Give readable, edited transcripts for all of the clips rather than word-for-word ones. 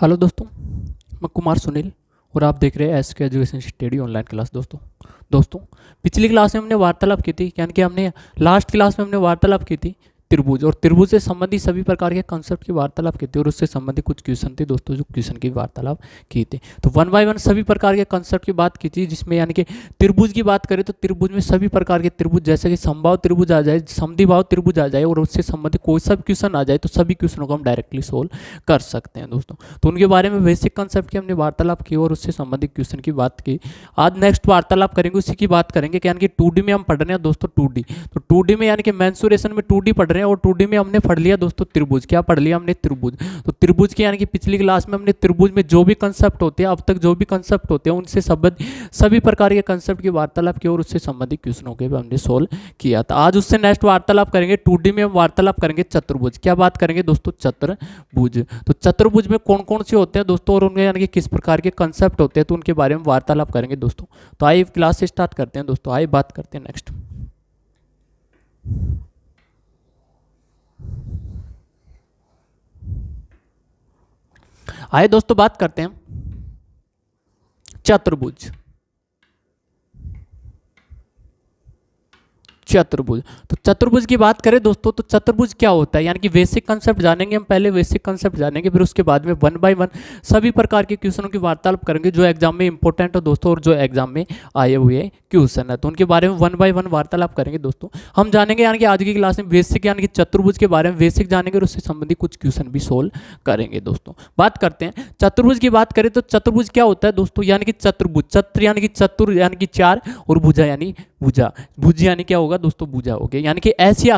Hello दोस्तों, मैं कुमार सुनील और आप देख रहे हैं SK education study online class. दोस्तों पिछली क्लास में हमने वार्तालाप की थी, यानी कि हमने लास्ट क्लास में हमने वार्तालाप की थी त्रिभुज और त्रिभुज से संबंधित सभी प्रकार के कंसेप्ट की वार्तालाप की थी और उससे संबंधित कुछ क्वेश्चन थे दोस्तों, जो क्वेश्चन की वार्तालाप की थी। तो वन बाय वन सभी प्रकार के कंसेप्ट की बात की थी, जिसमें यानी कि त्रिभुज की बात करें तो त्रिभुज में सभी प्रकार के त्रिभुज, जैसे कि समबाहु त्रिभुज आ जाए, समद्विबाहु त्रिभुज आ जाए और उससे संबंधित कोई सा क्वेश्चन आ जाए तो सभी क्वेश्चनों को हम डायरेक्टली सोल्व कर सकते हैं दोस्तों। तो उनके बारे में बेसिक कंसेप्ट की हमने वार्तालाप की और उससे संबंधित क्वेश्चन की बात की। आज नेक्स्ट वार्तालाप करेंगे, उसी की बात करेंगे कि यानी कि 2D में हम पढ़ रहे हैं दोस्तों 2D। तो 2D में यानी कि मेंसुरेशन में 2D पढ़ रहे हैं और 2D में हमने पढ़ लिया दोस्तों त्रिभुज। क्या पढ़ लिया हमने? त्रिभुज। तो त्रिभुज के यानी कि पिछली क्लास में हमने त्रिभुज में जो भी कंसेप्ट होते हैं, अब तक जो भी कंसेप्ट होते हैं, उनसे संबंधित सभी प्रकार के कंसेप्ट की वार्तालाप की और उससे संबंधित क्वेश्चनों के भी हमने सोल्व किया था। आज उससे नेक्स्ट वार्तालाप करेंगे 2D में हम वार्तालाप करेंगे चतुर्भुज। क्या बात करेंगे दोस्तों? चतुर्भुज। तो चतुर्भुज में कौन कौन से होते हैं दोस्तों और उनमें यानी कि किस प्रकार के कंसेप्ट होते हैं, तो उनके बारे में वार्तालाप करेंगे दोस्तों। तो आइए क्लास से स्टार्ट करते हैं दोस्तों, आइए बात करते हैं नेक्स्ट। आइए दोस्तों बात करते हैं चतुर्भुज। चतुर्भुज। तो चतुर्भुज की बात करें दोस्तों तो चतुर्भुज क्या होता है, यानी कि बेसिक कंसेप्ट जानेंगे हम। पहले बेसिक कंसेप्ट जानेंगे, फिर उसके बाद में वन बाय वन सभी प्रकार के क्वेश्चनों की वार्तालाप करेंगे जो एग्जाम में इंपॉर्टेंट है दोस्तों और जो एग्जाम में आए हुए क्वेश्चन है, तो उनके बारे में वन बाय वन वार्तालाप करेंगे दोस्तों। हम जानेंगे यानी कि आज की क्लास में बेसिक यानी कि चतुर्भुज के बारे में बेसिक जानेंगे और उससे संबंधित कुछ क्वेश्चन भी सोल्व करेंगे दोस्तों। बात करते हैं चतुर्भुज की। बात करें तो चतुर्भुज क्या होता है दोस्तों, यानी कि चतुर्भुज, चत्र यानी कि चतुर यानी कि चार और भुजा यानी भुजा, भुज यानी क्या होगा दोस्तों? भुजा हो गया, यानी कि ऐसी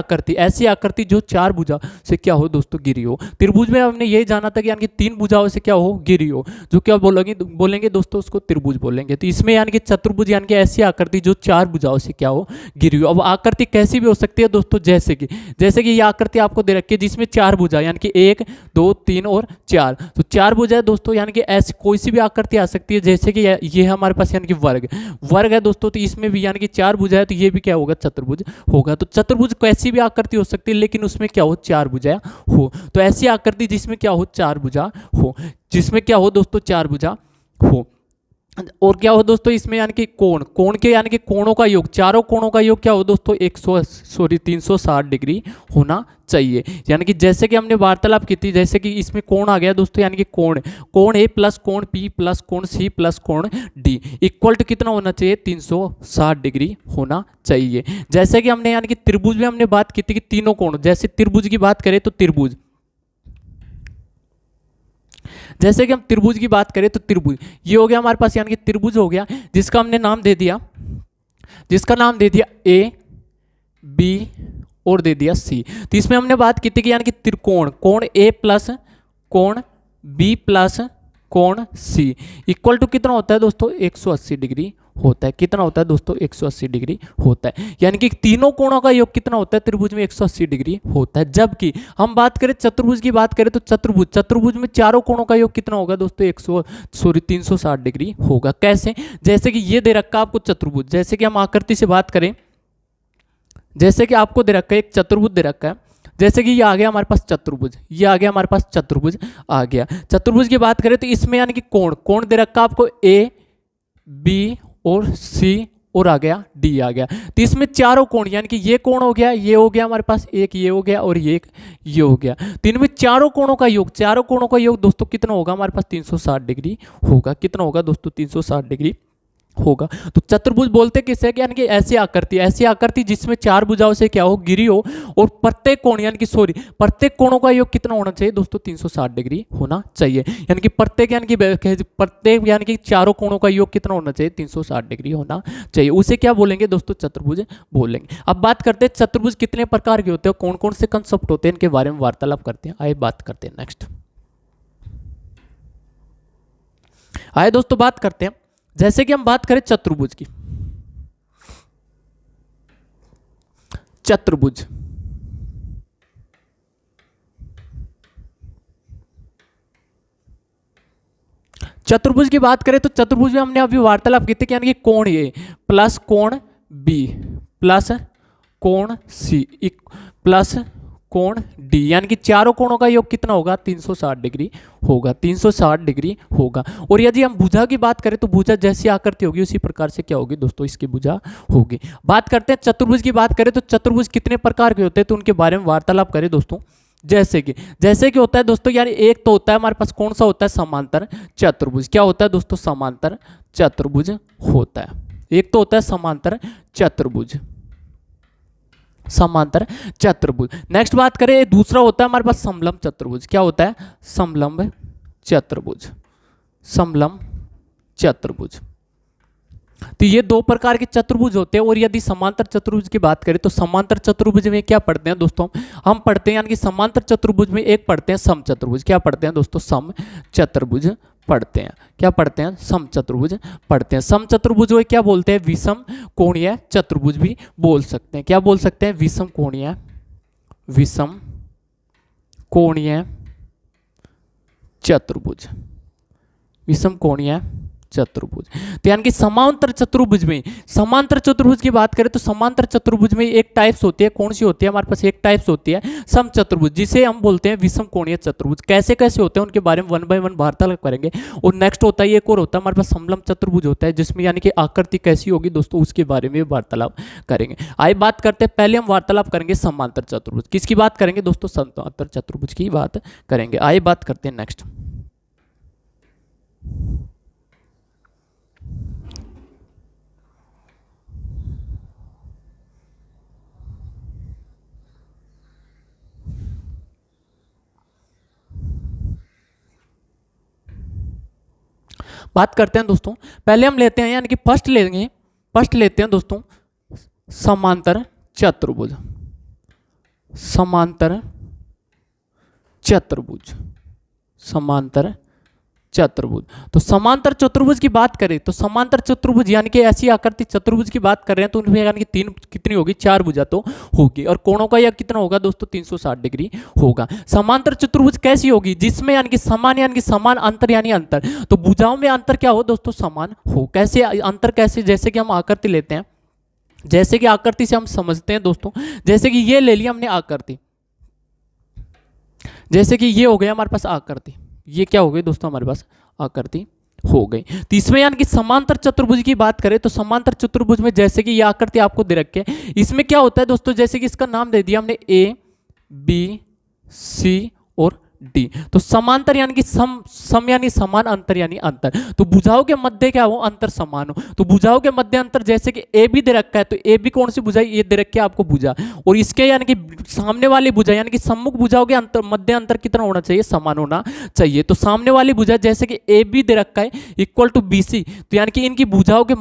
आकृति जो चार भुजा से क्या हो दोस्तों? गिरी हो। त्रिभुज में हमने यही जाना था कि यानी कि तीन भुजाओं से क्या हो? गिरी हो, जो क्या बोलेंगे दोस्तों? उसको त्रिभुज बोलेंगे। तो इसमें यानी कि चतुर्भुज यानी कि ऐसी आकृति जो चार भुजाओं से क्या हो? गिरी हो। अब आकृति कैसी भी हो सकती है दोस्तों, जैसे कि ये आकृति आपको दे रखी है जिसमें चार भुजा यानी कि 1 2 3 और 4, तो चार भुजा है दोस्तों, यानी कि ऐसी कोई सी भी आकृति आ सकती है। जैसे कि ये हमारे पास यानी कि वर्ग है दोस्तों, तो इसमें भी यानी कि चार भुजा है, तो ये भी क्या होगा? चतुर्भुज होगा। तो चतुर्भुज कैसी भी आकृति हो सकती है लेकिन उसमें क्या हो? चार भुजा हो। तो ऐसी आकृति जिसमें क्या हो? चार भुजा हो, जिसमें क्या हो दोस्तों? चार भुजा हो। और क्या हो दोस्तों इसमें? यानी कि कोण के यानी कि कोणों का योग, चारों कोणों का योग क्या हो दोस्तों? 360 डिग्री होना चाहिए। यानी कि जैसे कि हमने वार्तालाप की थी, जैसे कि इसमें कोण आ गया दोस्तों, यानी कि कोण ए प्लस कोण पी प्लस कोण सी प्लस कोण डी इक्वल टू कितना होना चाहिए? 360 डिग्री होना चाहिए। जैसे कि हमने यानी कि त्रिभुज में हमने बात की थी कि तीनों कोण, जैसे त्रिभुज की बात करें तो त्रिभुज, जैसे कि हम त्रिभुज की बात करें तो त्रिभुज ये हो गया हमारे पास, यानी कि त्रिभुज हो गया जिसका हमने नाम दे दिया, ए बी और दे दिया सी। तो इसमें हमने बात की थी कि यानी कि त्रिकोण, कोण ए प्लस कोण बी प्लस कोण सी इक्वल टू कितना होता है दोस्तों? 180 डिग्री होता है। कितना होता है दोस्तों? 180 डिग्री होता है। यानी कि तीनों कोणों का योग कितना होता है? त्रिभुज में 180 डिग्री होता है। जबकि हम बात करें चतुर्भुज की बात करें तो चतुर्भुज में चारों कोणों का योग कितना होगा दोस्तों? 360 डिग्री होगा। कैसे? जैसे कि ये दे रखा आपको चतुर्भुज, जैसे कि हम आकृति से बात करें, जैसे कि आपको दे रखा है एक चतुर्भुज दे रखा है, जैसे कि ये आ गया हमारे पास चतुर्भुज, ये आ गया हमारे पास चतुर्भुज आ गया। चतुर्भुज की बात करें तो इसमें यानी कि कोण दे रखा आपको ए बी और सी और आ गया डी आ गया। तो इसमें चारों कोण, यानी कि ये कोण हो गया, ये हो गया हमारे पास एक, ये हो गया और ये एक ये हो गया। तो इनमें चारों कोणों का योग दोस्तों कितना होगा हमारे पास? 360 डिग्री होगा। कितना होगा दोस्तों? 360 डिग्री होगा। तो चतुर्भुज बोलते किसे? यानी कि ऐसी आकृति जिसमें चार भुजाओं से क्या हो? गिरी हो और प्रत्येक कोण यानी कि प्रत्येक कोणों का योग कितना होना चाहिए दोस्तों? 360 डिग्री होना चाहिए। यानी कि प्रत्येक यानी कि चारों कोणों का योग कितना होना चाहिए? 360 डिग्री होना चाहिए। उसे क्या बोलेंगे दोस्तों? चतुर्भुज बोलेंगे। अब बात करते हैं चतुर्भुज कितने प्रकार के होते हैं, कौन कौन से कंसेप्ट होते हैं, इनके बारे में वार्तालाप करते हैं। आइए बात करते हैं नेक्स्ट। आइए दोस्तों बात करते हैं, जैसे कि हम बात करें चतुर्भुज की। चतुर्भुज की बात करें तो चतुर्भुज में हमने अभी वार्तालाप की थी कि यानी कि कोण ए प्लस कोण बी प्लस कोण सी प्लस कोण डी, यानी कि चारों कोणों का योग कितना होगा 360 डिग्री होगा, 360 डिग्री होगा। और यदि हम भुजा की बात करें तो भुजा जैसी आकृति होगी उसी प्रकार से क्या होगी दोस्तों इसकी भुजा होगी। बात करते हैं चतुर्भुज की बात करें तो चतुर्भुज कितने प्रकार के होते हैं तो उनके बारे में वार्तालाप करें दोस्तों। जैसे कि होता है दोस्तों, यानी एक तो होता है हमारे पास कौन सा होता है समांतर चतुर्भुज। क्या होता है दोस्तों, समांतर चतुर्भुज होता है। एक तो होता है समांतर चतुर्भुज, समांतर चतुर्भुज। नेक्स्ट बात करें दूसरा होता है हमारे पास समलंब चतुर्भुज। क्या होता है, समलंब चतुर्भुज, समलंब चतुर्भुज। तो ये दो प्रकार के चतुर्भुज होते हैं। और यदि समांतर चतुर्भुज की बात करें तो समांतर चतुर्भुज में क्या पढ़ते हैं दोस्तों, हम पढ़ते हैं यानी कि समांतर चतुर्भुज में एक पढ़ते हैं सम चतुर्भुज। क्या पढ़ते हैं दोस्तों, सम चतुर्भुज पढ़ते हैं। क्या पढ़ते हैं, सम चतुर्भुज पढ़ते हैं। सम चतुर्भुज को क्या बोलते हैं, विषम कोणीय चतुर्भुज भी बोल सकते हैं। क्या बोल सकते हैं, विषम कोणीय, विषम कोणीय चतुर्भुज, विषम कोणीय चतुर्भुज। तो यानी कि समांतर चतुर्भुज में, समांतर चतुर्भुज की बात करें तो समांतर चतुर्भुज में एक टाइप्स होती है, कौन सी होती है हमारे पास, एक टाइप्स होती है सम चतुर्भुज, जिसे हम बोलते हैं विषम कोणीय चतुर्भुज। कैसे कैसे होते हैं उनके बारे में 1 बाय 1 वार्तालाप करेंगे। और नेक्स्ट होता है एक और होता है हमारे पास समलंब चतुर्भुज होता है, जिसमें यानी कि आकृति कैसी होगी दोस्तों उसके बारे में वार्तालाप करेंगे। आइए बात करते हैं, पहले हम वार्तालाप करेंगे समांतर चतुर्भुज। किसकी बात करेंगे दोस्तों, समांतर चतुर्भुज की बात करेंगे। आइए बात करते हैं नेक्स्ट। बात करते हैं दोस्तों, पहले हम लेते हैं यानी कि फर्स्ट लेते हैं दोस्तों समांतर चतुर्भुज, समांतर चतुर्भुज, समांतर चतुर्भुज। तो समांतर चतुर्भुज की बात करें तो समांतर चतुर्भुज यानी कि ऐसी आकृति चतुर्भुज की बात कर रहे हैं तो उनमें यानी कि तीन कितनी होगी, 4 भुजा तो होगी। और कोणों का यह कितना होगा दोस्तों, 360 डिग्री होगा। समांतर चतुर्भुज कैसी होगी, जिसमें यानी कि समान यानी कि समान, अंतर यानी अंतर। तो भुजाओं में अंतर क्या हो दोस्तों, समान हो। कैसे अंतर, कैसे, जैसे कि हम आकृति लेते हैं, जैसे कि आकृति से हम समझते हैं दोस्तों। जैसे कि ये ले लिया हमने आकृति, जैसे कि ये हो गया हमारे पास आकृति, ये क्या हो गई दोस्तों हमारे पास आकृति हो गई। तो इसमें यानी कि समांतर चतुर्भुज की बात करें तो समांतर चतुर्भुज में जैसे कि ये आकृति आपको दे रखी है, इसमें क्या होता है दोस्तों, जैसे कि इसका नाम दे दिया हमने ए बी सी और डी। तो समांतर यानी कि सम यानी समान, अंतर यानी अंतर। तो भुजाओं के मध्य क्या हो, अंतर समान हो। तो भुजाओं के मध्य अंतर, जैसे कि ए बी दे रखा है तो ए बी कौन सी भुजा, ये दे रखी है आपको भुजा। और इसके यानी कि सामने वाली भुजा यानी कि सम्मुख भुजाओं के अंतर, मध्य अंतर कितना होना चाहिए, समान होना चाहिए। तो सामने वाली भुजा जैसे कि ए बी दे रखा है इक्वल टू बी सी, तो यानी कि इनकी भुजाओं के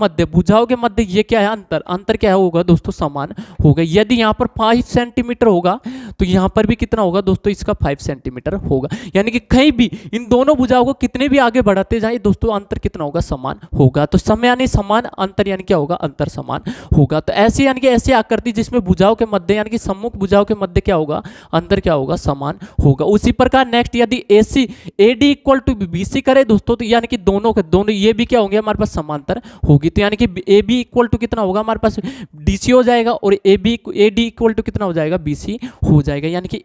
मध्य ये क्या है, अंतर। अंतर क्या होगा दोस्तों, समान होगा। यदि यहाँ पर 5 सेंटीमीटर होगा तो यहाँ पर भी कितना होगा दोस्तों, इसका 5 सेंटीमीटर होगा। यानी कि कहीं भी इन दोनों भुजाओं को कितने भी आगे बढ़ाते जाए दोस्तों, अंतर कितना होगा, समान होगा। तो सम यानी समान, अंतर यानी क्या होगा, अंतर समान होगा। तो ऐसे यानी कि ऐसी आकृति जिसमें भुजाओं के मध्य यानी कि सम्मुख भुजाओं के मध्य क्या होगा, अंतर क्या होगा, समान होगा। उसी प्रकार नेक्स्ट यदि AC AD equal to BC करे दोस्तों, तो यानी कि दोनों ये भी क्या होंगे हमारे पास, समांतर होगी। तो यानी कि AB इक्वल टू कितना होगा हमारे पास, DC हो जाएगा। और AD इक्वल टू कितना हो जाएगा, BC हो जाएगा। यानी कि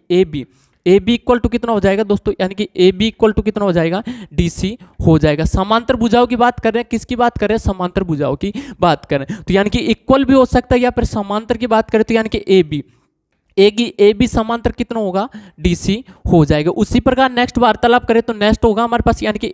AB इक्वल टू कितना हो जाएगा दोस्तों, यानी कि AB इक्वल टू कितना हो जाएगा, DC हो जाएगा। समांतर भुजाओं की बात कर रहे हैं, किसकी बात कर रहे हैं, समांतर भुजाओं की बात कर रहे हैं। तो यानी कि इक्वल भी हो सकता है, या फिर समांतर की बात करें तो यानी कि AB समांतर कितना होगा, DC हो जाएगा। उसी प्रकार नेक्स्ट वार्तालाप करें तो नेक्स्ट होगा हमारे पास यानी कि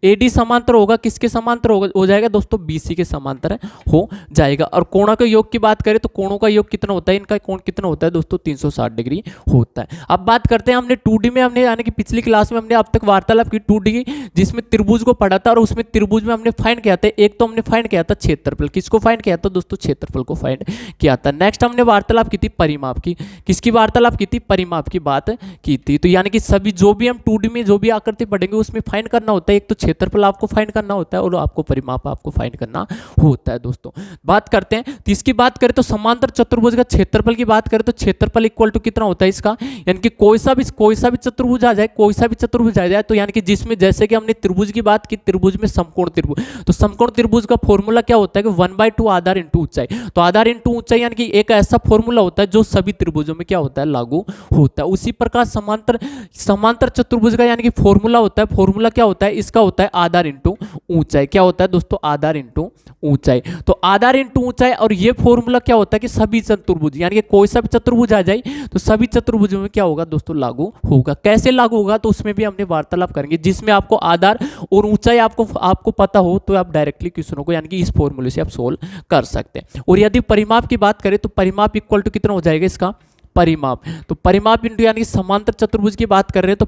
AD समांतर होगा, किसके समांतर होगा, हो जाएगा दोस्तों, BC के समांतर हो जाएगा। और कोणों के योग की बात करें तो कोणों का योग कितना होता है, इनका कोण कितना होता है दोस्तों, 360 डिग्री होता है। अब बात करते हैं, हमने 2D में हमने यानी कि पिछली क्लास में हमने अब तक वार्तालाप की 2D, जिसमें त्रिभुज को पढ़ा था। और उसमें त्रिभुज में हमने फाइंड किया था, एक तो हमने फाइंड किया था क्षेत्रफल। किसको फाइंड किया था दोस्तों, क्षेत्रफल को फाइंड किया था। नेक्स्ट हमने वार्तालाप की थी परिमाप की, किसकी वार्तालाप की थी, परिमाप की बात की थी। तो यानी कि सभी जो भी हम 2D में जो भी आकृति पढ़ेंगे उसमें फाइंड करना होता है, एक तो क्षेत्रफल आपको फाइंड करना होता है और आपको परिमाप आपको फाइंड करना होता है दोस्तों। बात करते हैं तो इसकी बात करें तो समांतर चतुर्भुज का क्षेत्रफल की बात करें तो क्षेत्रफल इक्वल टू कितना होता है इसका, यानी कि कोई सा भी चतुर्भुज आ जाए, कोई सा भी चतुर्भुज आ जाए, तो यानी कि जिसमें जैसे कि हमने त्रिभुज की बात की, त्रिभुज में समकोण त्रिभुज, तो समकोण त्रिभुज का फॉर्मूला क्या होता है कि 1/2 आधार इंटू ऊंचाई। तो आधार इंटू ऊंचाई यानी कि एक ऐसा फॉर्मूला होता है जो सभी त्रिभुज त्रिभुजों में क्या होता है, लागू होता है। उसी प्रकार समांतर समांतर चतुर्भुज का यानी कि फॉर्मूला होता है, फॉर्मूला क्या होता है इसका, होता है आधार इंटू ऊंचाई। क्या होता है दोस्तों, आधार इंटू ऊंचाई। तो आधार इंटू ऊंचाई, और ये फॉर्मूला क्या होता है कि सभी चतुर्भुज यानी कि कोई सा भी चतुर्भुज आ जाए तो सभी चतुर्भुजों में क्या होगा दोस्तों, लागू होगा। कैसे लागू होगा तो उसमें भी हमने वार्तालाप करेंगे, जिसमें आपको आधार और ऊंचाई आपको पता हो तो आप डायरेक्टली क्वेश्चनों को यानी कि इस फॉर्मूले से आप सोल्व कर सकते हैं। और यदि परिमाप की बात करें तो परिमाप इक्वल टू कितना हो जाएगा इसका, परिमाप। तो परिमाप इंटू यानी समांतर चतुर्भुज की बात कर रहे हैं तो